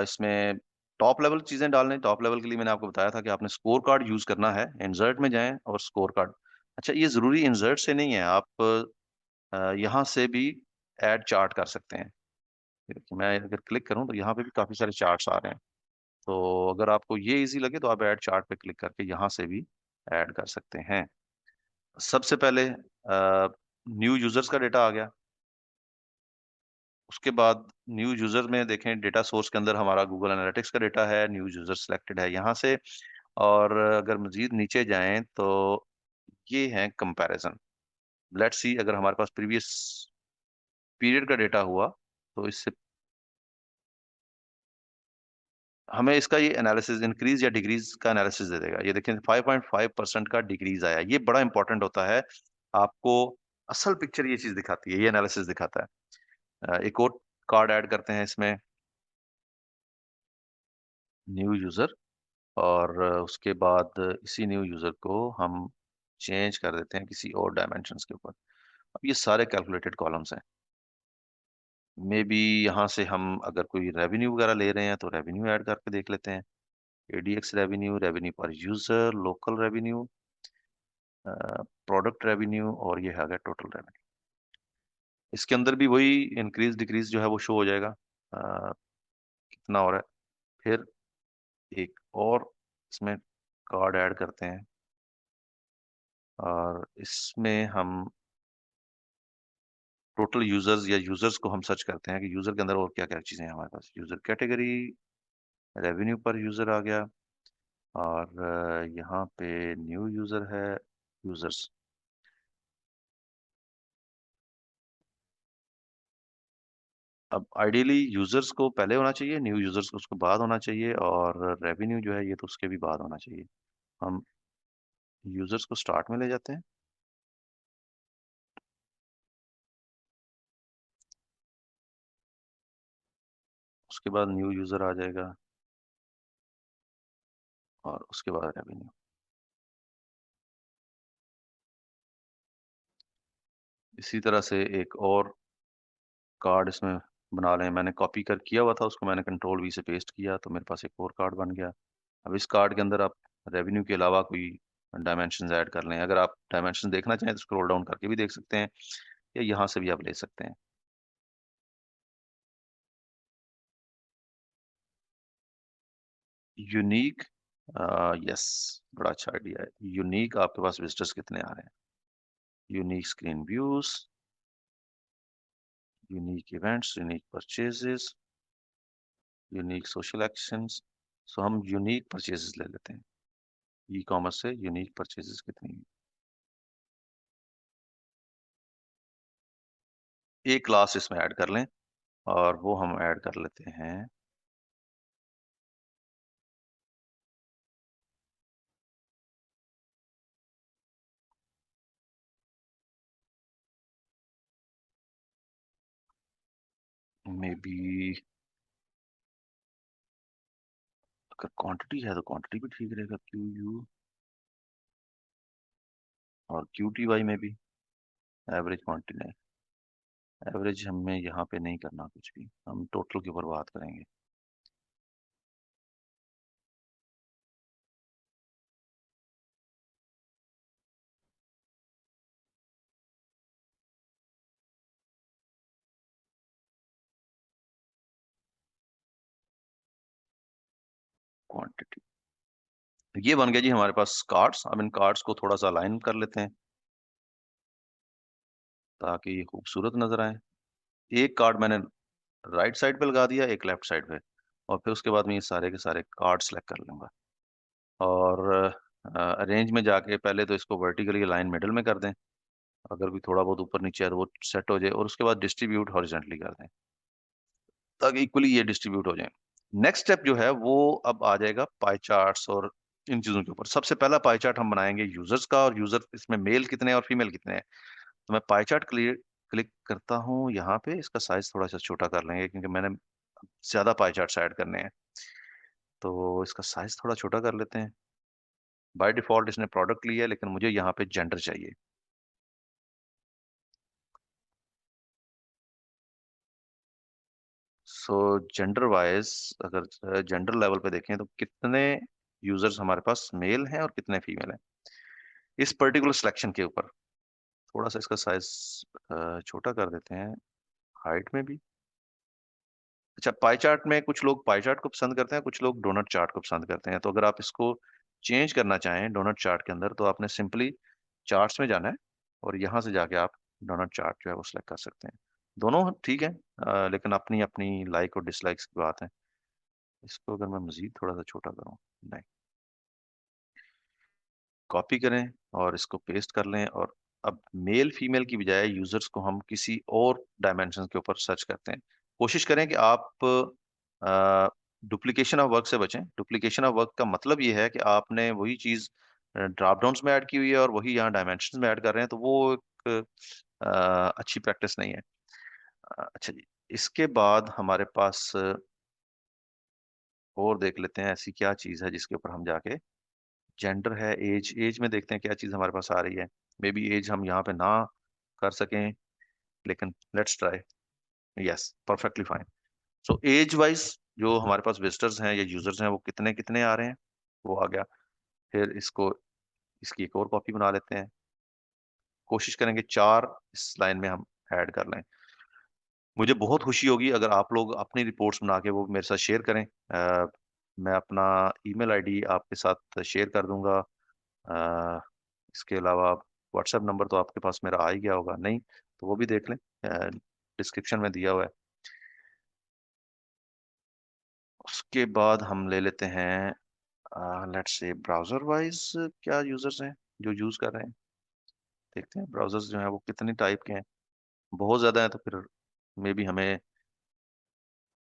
इसमें टॉप लेवल चीजें डालने। टॉप लेवल के लिए मैंने आपको बताया था कि आपने स्कोर कार्ड यूज करना है। इंसर्ट में जाएं और स्कोर कार्ड। अच्छा, ये जरूरी इंसर्ट से नहीं है, आप यहाँ से भी ऐड चार्ट कर सकते हैं। देखिए, मैं अगर क्लिक करूँ तो यहाँ पे भी काफी सारे चार्ट्स आ रहे हैं। तो अगर आपको ये इजी लगे तो आप ऐड चार्ट पे क्लिक करके यहाँ से भी ऐड कर सकते हैं। सबसे पहले न्यू यूजर्स का डेटा आ गया। उसके बाद न्यू यूजर में देखें, डेटा सोर्स के अंदर हमारा गूगल एनालिटिक्स का डेटा है, न्यू यूजर सिलेक्टेड है यहाँ से। और अगर मजीद नीचे जाएं तो ये है कंपैरिजन। लेट्स सी, अगर हमारे पास प्रीवियस पीरियड का डेटा हुआ तो इससे हमें इसका ये एनालिसिस इंक्रीज या डिक्रीज का एनालिसिस दे देगा। ये देखें 5.5% का डिक्रीज आया, ये बड़ा इंपॉर्टेंट होता है। आपको असल पिक्चर ये चीज दिखाती है, ये एनालिसिस दिखाता है। एक और कार्ड ऐड करते हैं इसमें, न्यू यूजर। और उसके बाद इसी न्यू यूजर को हम चेंज कर देते हैं किसी और डायमेंशंस के ऊपर। अब ये सारे कैलकुलेटेड कॉलम्स हैं। मे बी यहाँ से हम अगर कोई रेवेन्यू वगैरह ले रहे हैं तो रेवेन्यू ऐड करके देख लेते हैं। एडीएक्स रेवेन्यू, रेवेन्यू पर user, local revenue, product revenue और ये है गया टोटल रेवेन्यू। इसके अंदर भी वही इंक्रीज़ डिक्रीज़ जो है वो शो हो जाएगा। कितना हो रहा है। फिर एक और इसमें कार्ड ऐड करते हैं और इसमें हम टोटल यूज़र्स या यूज़र्स को हम सर्च करते हैं कि यूज़र के अंदर और क्या-क्या चीज़ें हैं हमारे पास। यूज़र कैटेगरी, रेवेन्यू पर यूज़र आ गया और यहाँ पे न्यू यूज़र है, यूज़र्स। अब आइडियली यूज़र्स को पहले होना चाहिए, न्यू यूज़र्स को उसके बाद होना चाहिए और रेवेन्यू जो है ये तो उसके भी बाद होना चाहिए। हम यूज़र्स को स्टार्ट में ले जाते हैं। उसके बाद न्यू यूज़र आ जाएगा और उसके बाद रेवेन्यू। इसी तरह से एक और कार्ड इसमें बना लें। मैंने कॉपी कर किया हुआ था, उसको मैंने कंट्रोल वी से पेस्ट किया तो मेरे पास एक और कार्ड बन गया। अब इस कार्ड के अंदर आप रेवेन्यू के अलावा कोई डायमेंशंस ऐड कर लें। अगर आप डायमेंशन देखना चाहें तो स्क्रॉल डाउन करके भी देख सकते हैं या यहाँ से भी आप ले सकते हैं। यूनीक यस, बड़ा अच्छा आइडिया है। यूनीक आपके पास विजिटर्स कितने आ रहे हैं? Unique screen views, unique events, unique purchases, unique social actions. So हम यूनीक परचेज़ेज़ ले लेते हैं। ई-कॉमर्स से यूनीक परचेज़ेज़ कितनी हैं? एक क्लास इसमें ऐड कर लें और वो हम ऐड कर लेते हैं मेबी। अगर क्वांटिटी है तो क्वांटिटी भी ठीक रहेगा, क्यू-यू और क्यू-टी-वाई में भी। एवरेज क्वांटिटी नहीं, एवरेज हमें यहाँ पे नहीं करना कुछ भी, हम टोटल के ऊपर बात करेंगे। क्वांटिटी ये बन गया जी हमारे पास कार्ड्स। अब इन कार्ड्स को थोड़ा-सा अलाइन कर लेते हैं ताकि ये खूबसूरत नज़र आएँ। एक कार्ड मैंने राइट साइड पे लगा दिया, एक लेफ्ट साइड पे और फिर उसके बाद मैं ये सारे के सारे कार्ड सेलेक्ट कर लूँगा और अरेंज में जाके पहले तो इसको वर्टिकली अलाइन मिडल में कर दें। अगर भी थोड़ा बहुत ऊपर-नीचे है तो वो सेट हो जाए और उसके बाद डिस्ट्रीब्यूट हॉरिज़ॉन्टली कर दें, ताकि इक्वली ये डिस्ट्रीब्यूट हो जाएँ। नेक्स्ट स्टेप जो है वो अब आ जाएगा पाई चार्ट्स और इन चीज़ों के ऊपर। सबसे पहला पाई चार्ट हम बनाएँगे यूज़र्स का और यूज़र इसमें मेल कितने हैं और फीमेल कितने हैं। तो मैं पाई चार्ट क्लिक करता हूँ यहाँ पे, इसका साइज़ थोड़ा-सा छोटा कर लेंगे क्योंकि मैंने ज़्यादा पाई चार्ट्स ऐड करने हैं। तो इसका साइज़ थोड़ा छोटा कर लेते हैं। बाय डिफ़ॉल्ट इसने प्रोडक्ट लिया है लेकिन मुझे यहाँ पे जेंडर चाहिए। सो जेंडर वाइज़ अगर जेंडर लेवल पे देखें तो कितने यूज़र्स हमारे पास मेल हैं और कितने फीमेल हैं। इस पर्टिकुलर सिलेक्शन के ऊपर थोड़ा-सा इसका साइज़ छोटा कर देते हैं, हाइट में भी। अच्छा, पाई चार्ट में कुछ लोग पाई चार्ट को पसंद करते हैं, कुछ लोग डोनट चार्ट को पसंद करते हैं। तो अगर आप इसको चेंज करना चाहें डोनट चार्ट के अंदर तो आपने सिंपली चार्ट्स में जाना है और यहाँ से जाके आप डोनट चार्ट जो है वो सिलेक्ट कर सकते हैं। दोनों ठीक है लेकिन अपनी-अपनी लाइक और डिसलाइक्स की बात है। इसको अगर मैं मज़ीद थोड़ा-सा छोटा करूँ, नहीं, कॉपी करें और इसको पेस्ट कर लें और अब मेल फीमेल की बजाय यूज़र्स को हम किसी और डायमेंशन के ऊपर सर्च करते हैं। कोशिश करें कि आप डुप्लीकेशन ऑफ वर्क से बचें। डुप्लीकेशन ऑफ वर्क का मतलब ये है कि आपने वही चीज़ ड्रॉप डाउन्स में ऐड की हुई है और वही यहाँ डायमेंशंस में ऐड कर रहे हैं, तो वो एक अच्छी प्रैक्टिस नहीं है। अच्छा जी, इसके बाद हमारे पास और देख लेते हैं ऐसी क्या चीज़ है जिसके ऊपर हम जाके जेंडर है, एज में देखते हैं क्या चीज़ हमारे पास आ रही है। मे बी एज हम यहाँ पे ना कर सकें, लेकिन let's try. Yes, perfectly fine. So age wise जो हमारे पास विजिटर्स हैं या यूजर्स हैं वो कितने कितने आ रहे हैं, वो आ गया। फिर इसकी एक और कॉपी बना लेते हैं। कोशिश करेंगे 4 इस लाइन में हम ऐड कर लें। मुझे बहुत खुशी होगी अगर आप लोग अपनी रिपोर्ट्स बना के वो मेरे साथ शेयर करें। मैं अपना ईमेल आईडी आपके साथ शेयर कर दूंगा। अ, इसके अलावा व्हाट्सएप नंबर तो आपके पास मेरा आ ही गया होगा, नहीं तो वो भी देख लें, डिस्क्रिप्शन में दिया हुआ है। उसके बाद हम ले लेते हैं, लेट्स से ब्राउज़र वाइज़ क्या यूज़र्स हैं जो यूज़ कर रहे हैं। देखते हैं ब्राउज़र्स जो हैं वो कितने टाइप के हैं। बहुत ज़्यादा हैं तो फिर मे बी हमें,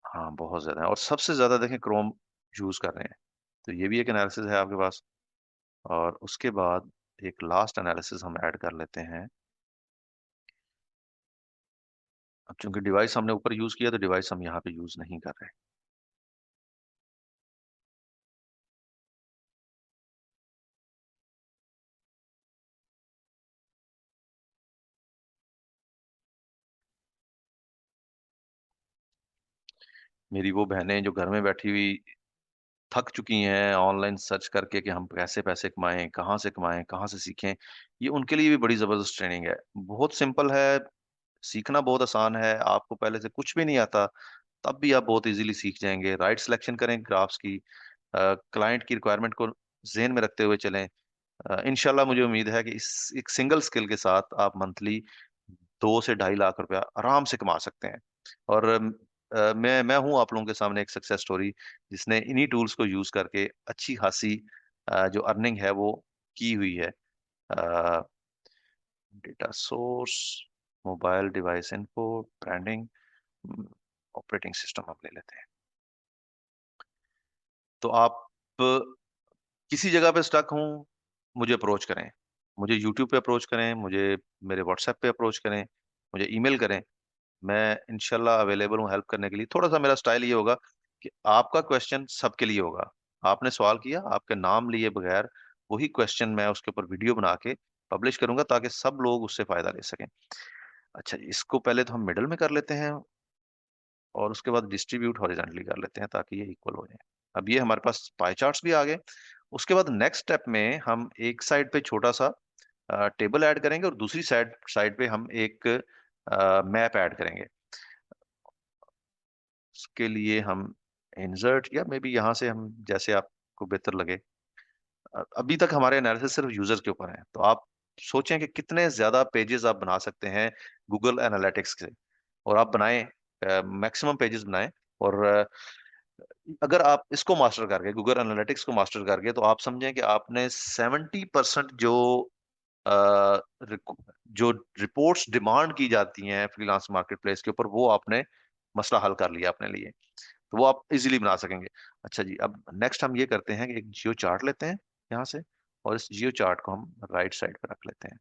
हाँ, बहुत ज़्यादा है और सबसे ज़्यादा देखें क्रोम यूज़ कर रहे हैं। तो ये भी एक एनालिसिस है आपके पास। और उसके बाद एक लास्ट एनालिसिस हम ऐड कर लेते हैं। अब चूँकि डिवाइस हमने ऊपर यूज़ किया तो डिवाइस हम यहाँ पे यूज़ नहीं कर रहे। मेरी वो बहनें जो घर में बैठी हुई थक चुकी हैं ऑनलाइन सर्च करके कि हम कैसे पैसे कमाएँ, कहाँ से सीखें, ये उनके लिए भी बड़ी ज़बरदस्त ट्रेनिंग है। बहुत सिंपल है, सीखना बहुत आसान है, आपको पहले से कुछ भी नहीं आता, तब भी आप बहुत ईज़िली सीख जाएँगे। राइट सिलेक्शन करें ग्राफ्स की, क्लाइंट की रिक्वायरमेंट को ज़हन में रखते हुए चलें। इंशाल्लाह मुझे उम्मीद है कि इस एक सिंगल स्किल के साथ आप मंथली 2 से ढाई लाख रुपया आराम से कमा सकते हैं। और मैं हूँ आप लोगों के सामने एक सक्सेस स्टोरी जिसने इन्हीं टूल्स को यूज़ करके अच्छी खासी जो अर्निंग है वो की हुई है। Uh, data source, mobile device info, branding, operating system हम ले लेते हैं। तो आप किसी जगह पे स्टक हूँ, मुझे अप्रोच करें। मुझे यूट्यूब पे अप्रोच करें, मुझे मेरे व्हाट्सएप पे अप्रोच करें, मुझे ईमेल करें। मैं इंशाल्लाह अवेलेबल हूँ हेल्प करने के लिए। थोड़ा-सा मेरा स्टाइल ये होगा कि आपका क्वेश्चन सबके लिए होगा। आपने सवाल किया, आपके नाम लिए बगैर वही क्वेश्चन मैं उसके ऊपर वीडियो बना के पब्लिश करूँगा ताकि सब लोग उससे फ़ायदा ले सकें। अच्छा, इसको पहले तो हम मिडल में कर लेते हैं और उसके बाद डिस्ट्रीब्यूट हॉरिज़ॉन्टली कर लेते हैं ताकि ये इक्वल हो जाए। अब ये हमारे पास पाई चार्ट्स भी आ गए। उसके बाद नेक्स्ट स्टेप में हम एक साइड पे छोटा-सा टेबल ऐड करेंगे और दूसरी साइड साइड पे हम एक मैप ऐड करेंगे। उसके लिए हम इंसर्ट या मेबी यहाँ से हम जैसे आपको बेहतर लगे। अभी तक हमारे एनालिसिस सिर्फ यूज़र्स के ऊपर है। तो आप सोचें कि कितने ज़्यादा पेजेज़ आप बना सकते हैं गूगल एनालिटिक्स से और आप बनाएँ, मैक्सिमम पेजेज़ बनाएँ और अगर आप इसको मास्टर कर गए, गूगल एनालिटिक्स को मास्टर कर गए, तो आप समझें कि आपने 70% अ, रिक जो रिपोर्ट्स डिमांड की जाती हैं फ्रीलांस मार्केटप्लेस के ऊपर, वो आपने मसला हल कर लिया अपने लिए। तो वो आप इज़िली बना सकेंगे। अच्छा जी, अब नेक्स्ट हम ये करते हैं कि एक जियो चार्ट लेते हैं यहाँ से और इस जियो चार्ट को हम राइट साइड पे रख लेते हैं।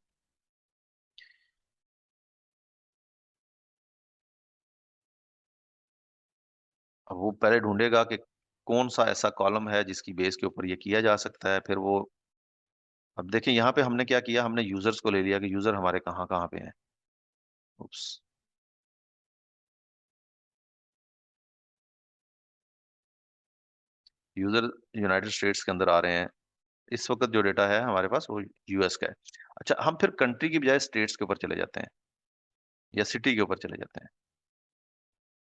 अब वो पहले ढूँढेगा कि कौन-सा ऐसा कॉलम है जिसकी बेस के ऊपर ये किया जा सकता है, फिर वो, अब देखिए यहाँ पे हमने क्या किया, हमने यूज़र्स को ले लिया कि यूज़र हमारे कहाँ-कहाँ पे हैं। उप्स! यूज़र यूनाइटेड स्टेट्स के अंदर आ रहे हैं। इस वक़्त जो डेटा है हमारे पास वो यूएस का है। अच्छा, हम फिर कंट्री की बजाय स्टेट्स के ऊपर चले जाते हैं या सिटी के ऊपर चले जाते हैं,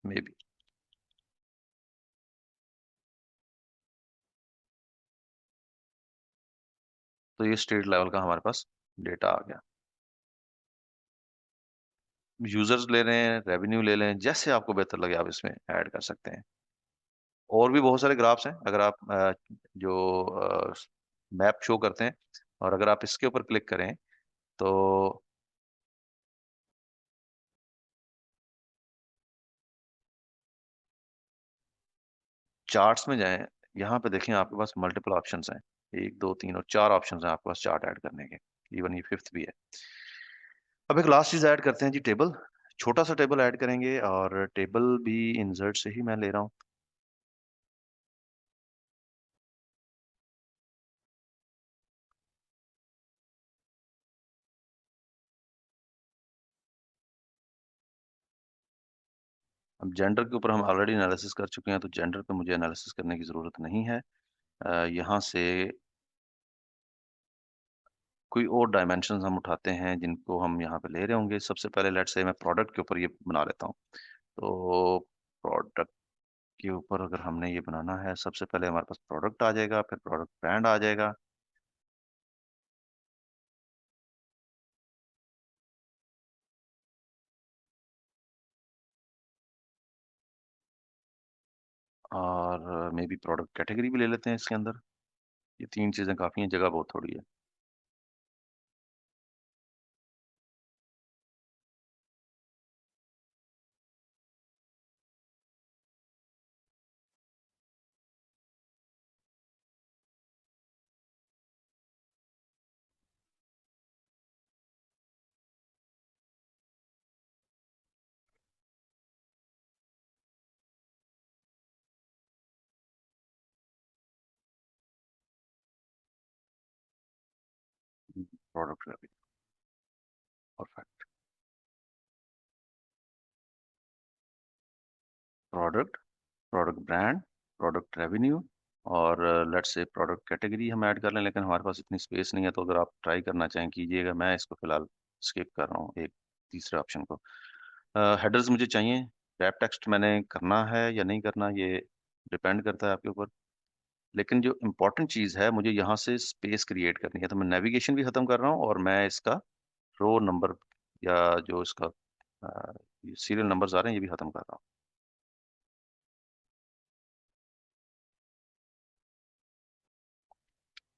मेबी। तो ये स्टेट लेवल का हमारे पास डेटा आ गया। यूज़र्स ले रहे हैं, रेवेन्यू ले लें, जैसे आपको बेहतर लगे आप इसमें ऐड कर सकते हैं। और भी बहुत सारे ग्राफ्स हैं, अगर आप जो मैप शो करते हैं और अगर आप इसके ऊपर क्लिक करें, तो चार्ट्स में जाएँ, यहाँ पे देखें आपके पास मल्टीपल ऑप्शंस हैं। 1, 2, 3 और 4 ऑप्शंस हैं आपके पास चार्ट ऐड करने के। इवन ये 5th भी है। अब एक लास्ट चीज़ ऐड करते हैं जी, टेबल। छोटा-सा टेबल ऐड करेंगे और टेबल भी इंसर्ट से ही मैं ले रहा हूँ। अब जेंडर के ऊपर हम ऑलरेडी एनालिसिस कर चुके हैं, तो जेंडर पे मुझे एनालिसिस करने की ज़रूरत नहीं है। यहाँ से कोई और डायमेंशंस हम उठाते हैं जिनको हम यहाँ पे ले रहे होंगे। सबसे पहले लेट्स से मैं प्रोडक्ट के ऊपर ये बना लेता हूँ। तो प्रोडक्ट के ऊपर अगर हमने ये बनाना है, सबसे पहले हमारे पास प्रोडक्ट आ जाएगा, फिर प्रोडक्ट ब्रांड आ जाएगा। और मेबी प्रोडक्ट कैटेगरी भी ले लेते हैं इसके अंदर। ये 3 चीज़ें काफ़ी हैं, जगह बहुत थोड़ी है। Product revenue, perfect. Product, product brand, product revenue और लेट्स से प्रोडक्ट कैटेगरी हम ऐड कर लें, लेकिन हमारे पास इतनी स्पेस नहीं है, तो अगर आप ट्राई करना चाहें कीजिएगा। मैं इसको फिलहाल स्किप कर रहा हूँ एक तीसरे ऑप्शन को। हेडर्स मुझे चाहिए। रैप टेक्स्ट मैंने करना है या नहीं करना, ये डिपेंड करता है आपके ऊपर। लेकिन जो इम्पोर्टेंट चीज़ है, मुझे यहाँ से स्पेस क्रिएट करनी है, तो मैं नेविगेशन भी खत्म कर रहा हूँ और मैं इसका रो नंबर या जो इसका सीरियल नंबर्स आ रहे हैं, ये भी खत्म कर रहा हूँ।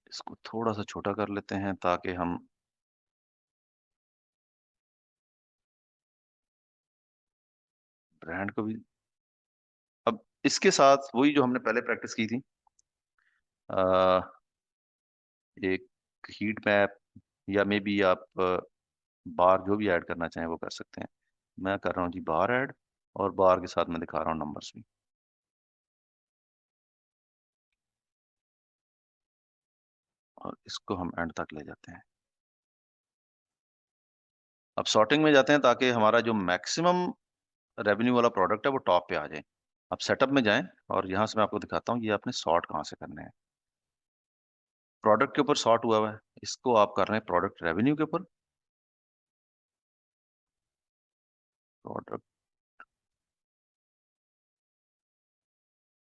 इसको थोड़ा सा छोटा कर लेते हैं ताकि हम ब्रांड को भी। अब इसके साथ वही जो हमने पहले प्रैक्टिस की थी, अ, एक हीट मैप या मे बी आप बार जो भी ऐड करना चाहें वो कर सकते हैं। मैं कर रहा हूँ जी बार ऐड, और बार के साथ मैं दिखा रहा हूँ नंबर्स भी। और इसको हम एंड तक ले जाते हैं। अब सॉर्टिंग में जाते हैं ताकि हमारा जो मैक्सिमम रेवेन्यू वाला प्रोडक्ट है वो टॉप पे आ जाए। अब सेटअप में जाएं और यहाँ से मैं आपको दिखाता हूँ ये आपने सॉर्ट कहाँ से करने हैं। प्रोडक्ट के ऊपर सॉर्ट हुआ हुआ है, इसको आप कर रहे हैं प्रोडक्ट रेवेन्यू के ऊपर। प्रोडक्ट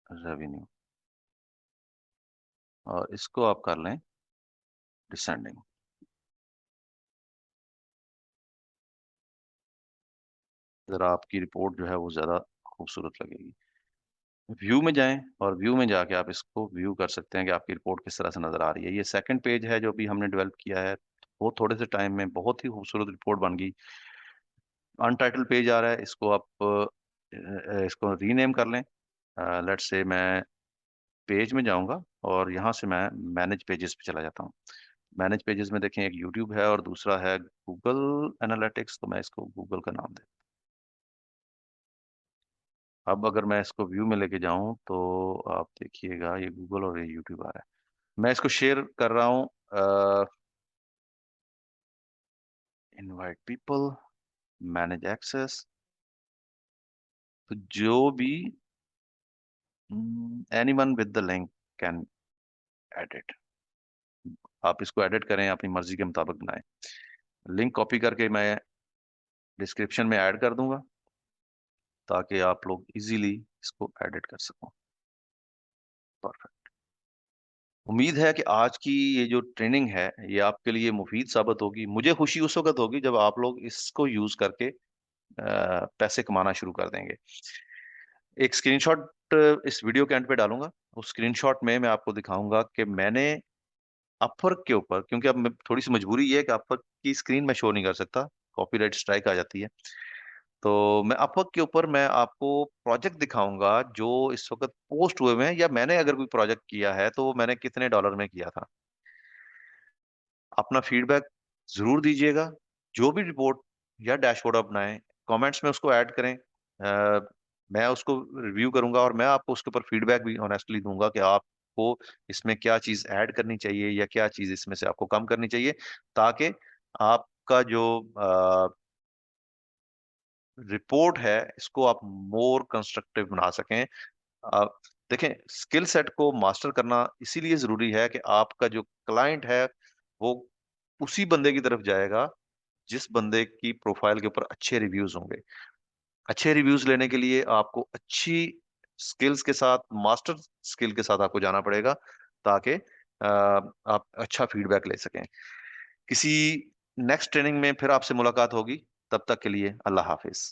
रेवेन्यू, और इसको आप कर लें डिसेंडिंग। ज़रा आपकी रिपोर्ट जो है वो ज़्यादा खूबसूरत लगेगी। व्यू में जाएँ और व्यू में जाके आप इसको व्यू कर सकते हैं कि आपकी रिपोर्ट किस तरह से नज़र आ रही है। ये सेकंड पेज है जो अभी हमने डेवलप किया है। वो थोड़े से टाइम में बहुत ही खूबसूरत रिपोर्ट बन गई। अनटाइटल्ड पेज आ रहा है, इसको आप इसको रीनेम कर लें। लेट्स से मैं पेज में जाऊँगा और यहाँ से मैं मैनेज पेजेस पे चला जाता हूँ। मैनेज पेजेस में देखें, एक यूट्यूब है और दूसरा है गूगल एनालिटिक्स, तो मैं इसको गूगल का नाम दे। अब अगर मैं इसको व्यू में लेके जाऊँ तो आप देखिएगा ये गूगल और ये यूट्यूब आ रहा है। मैं इसको शेयर कर रहा हूँ, इनवाइट पीपल, मैनेज एक्सेस। तो जो भी anyone with the link can edit. आप इसको एडिट करें, अपनी मर्जी के मुताबिक बनाएं। लिंक कॉपी करके मैं डिस्क्रिप्शन में ऐड कर दूंगा ताकि आप लोग इजीली इसको एडिट कर सको। परफेक्ट। उम्मीद है कि आज की ये जो ट्रेनिंग है ये आपके लिए मुफीद साबित होगी। मुझे खुशी उस वक्त होगी जब आप लोग इसको यूज करके पैसे कमाना शुरू कर देंगे। एक स्क्रीनशॉट इस वीडियो के एंड पे डालूंगा। उस स्क्रीनशॉट में मैं आपको दिखाऊंगा कि मैंने अपवर्क के ऊपर, क्योंकि अब थोड़ी सी मजबूरी ये है कि अपवर्क की स्क्रीन में शो नहीं कर सकता, कॉपीराइट स्ट्राइक आ जाती है। तो मैं अपवर्क के ऊपर मैं आपको प्रोजेक्ट दिखाऊंगा जो इस वक्त पोस्ट हुए हुए हैं, या मैंने अगर कोई प्रोजेक्ट किया है तो वो मैंने कितने डॉलर में किया था। अपना फीडबैक ज़रूर दीजिएगा। जो भी रिपोर्ट या डैशबोर्ड आप बनाएँ, कमेंट्स में उसको ऐड करें। मैं उसको रिव्यू करूँगा और मैं आपको उसके ऊपर फीडबैक भी ऑनेस्टली दूँगा कि आपको इसमें क्या चीज़ ऐड करनी चाहिए या क्या चीज़ इसमें से आपको कम करनी चाहिए, ताकि आपका जो रिपोर्ट है इसको आप मोर कंस्ट्रक्टिव बना सकें। देखें, स्किल सेट को मास्टर करना इसीलिए ज़रूरी है कि आपका जो क्लाइंट है, वो उसी बंदे की तरफ जाएगा, जिस बंदे की प्रोफ़ाइल के ऊपर अच्छे रिव्यूज़ होंगे। अच्छे रिव्यूज़ लेने के लिए आपको अच्छी स्किल्स के साथ, मास्टर स्किल के साथ आपको जाना पड़ेगा, ताकि आप अच्छा फीडबैक ले सकें। किसी नेक्स्ट ट्रेनिंग में फिर आपसे मुलाकात होगी, तब तक के लिए अल्लाह हाफ़िज़।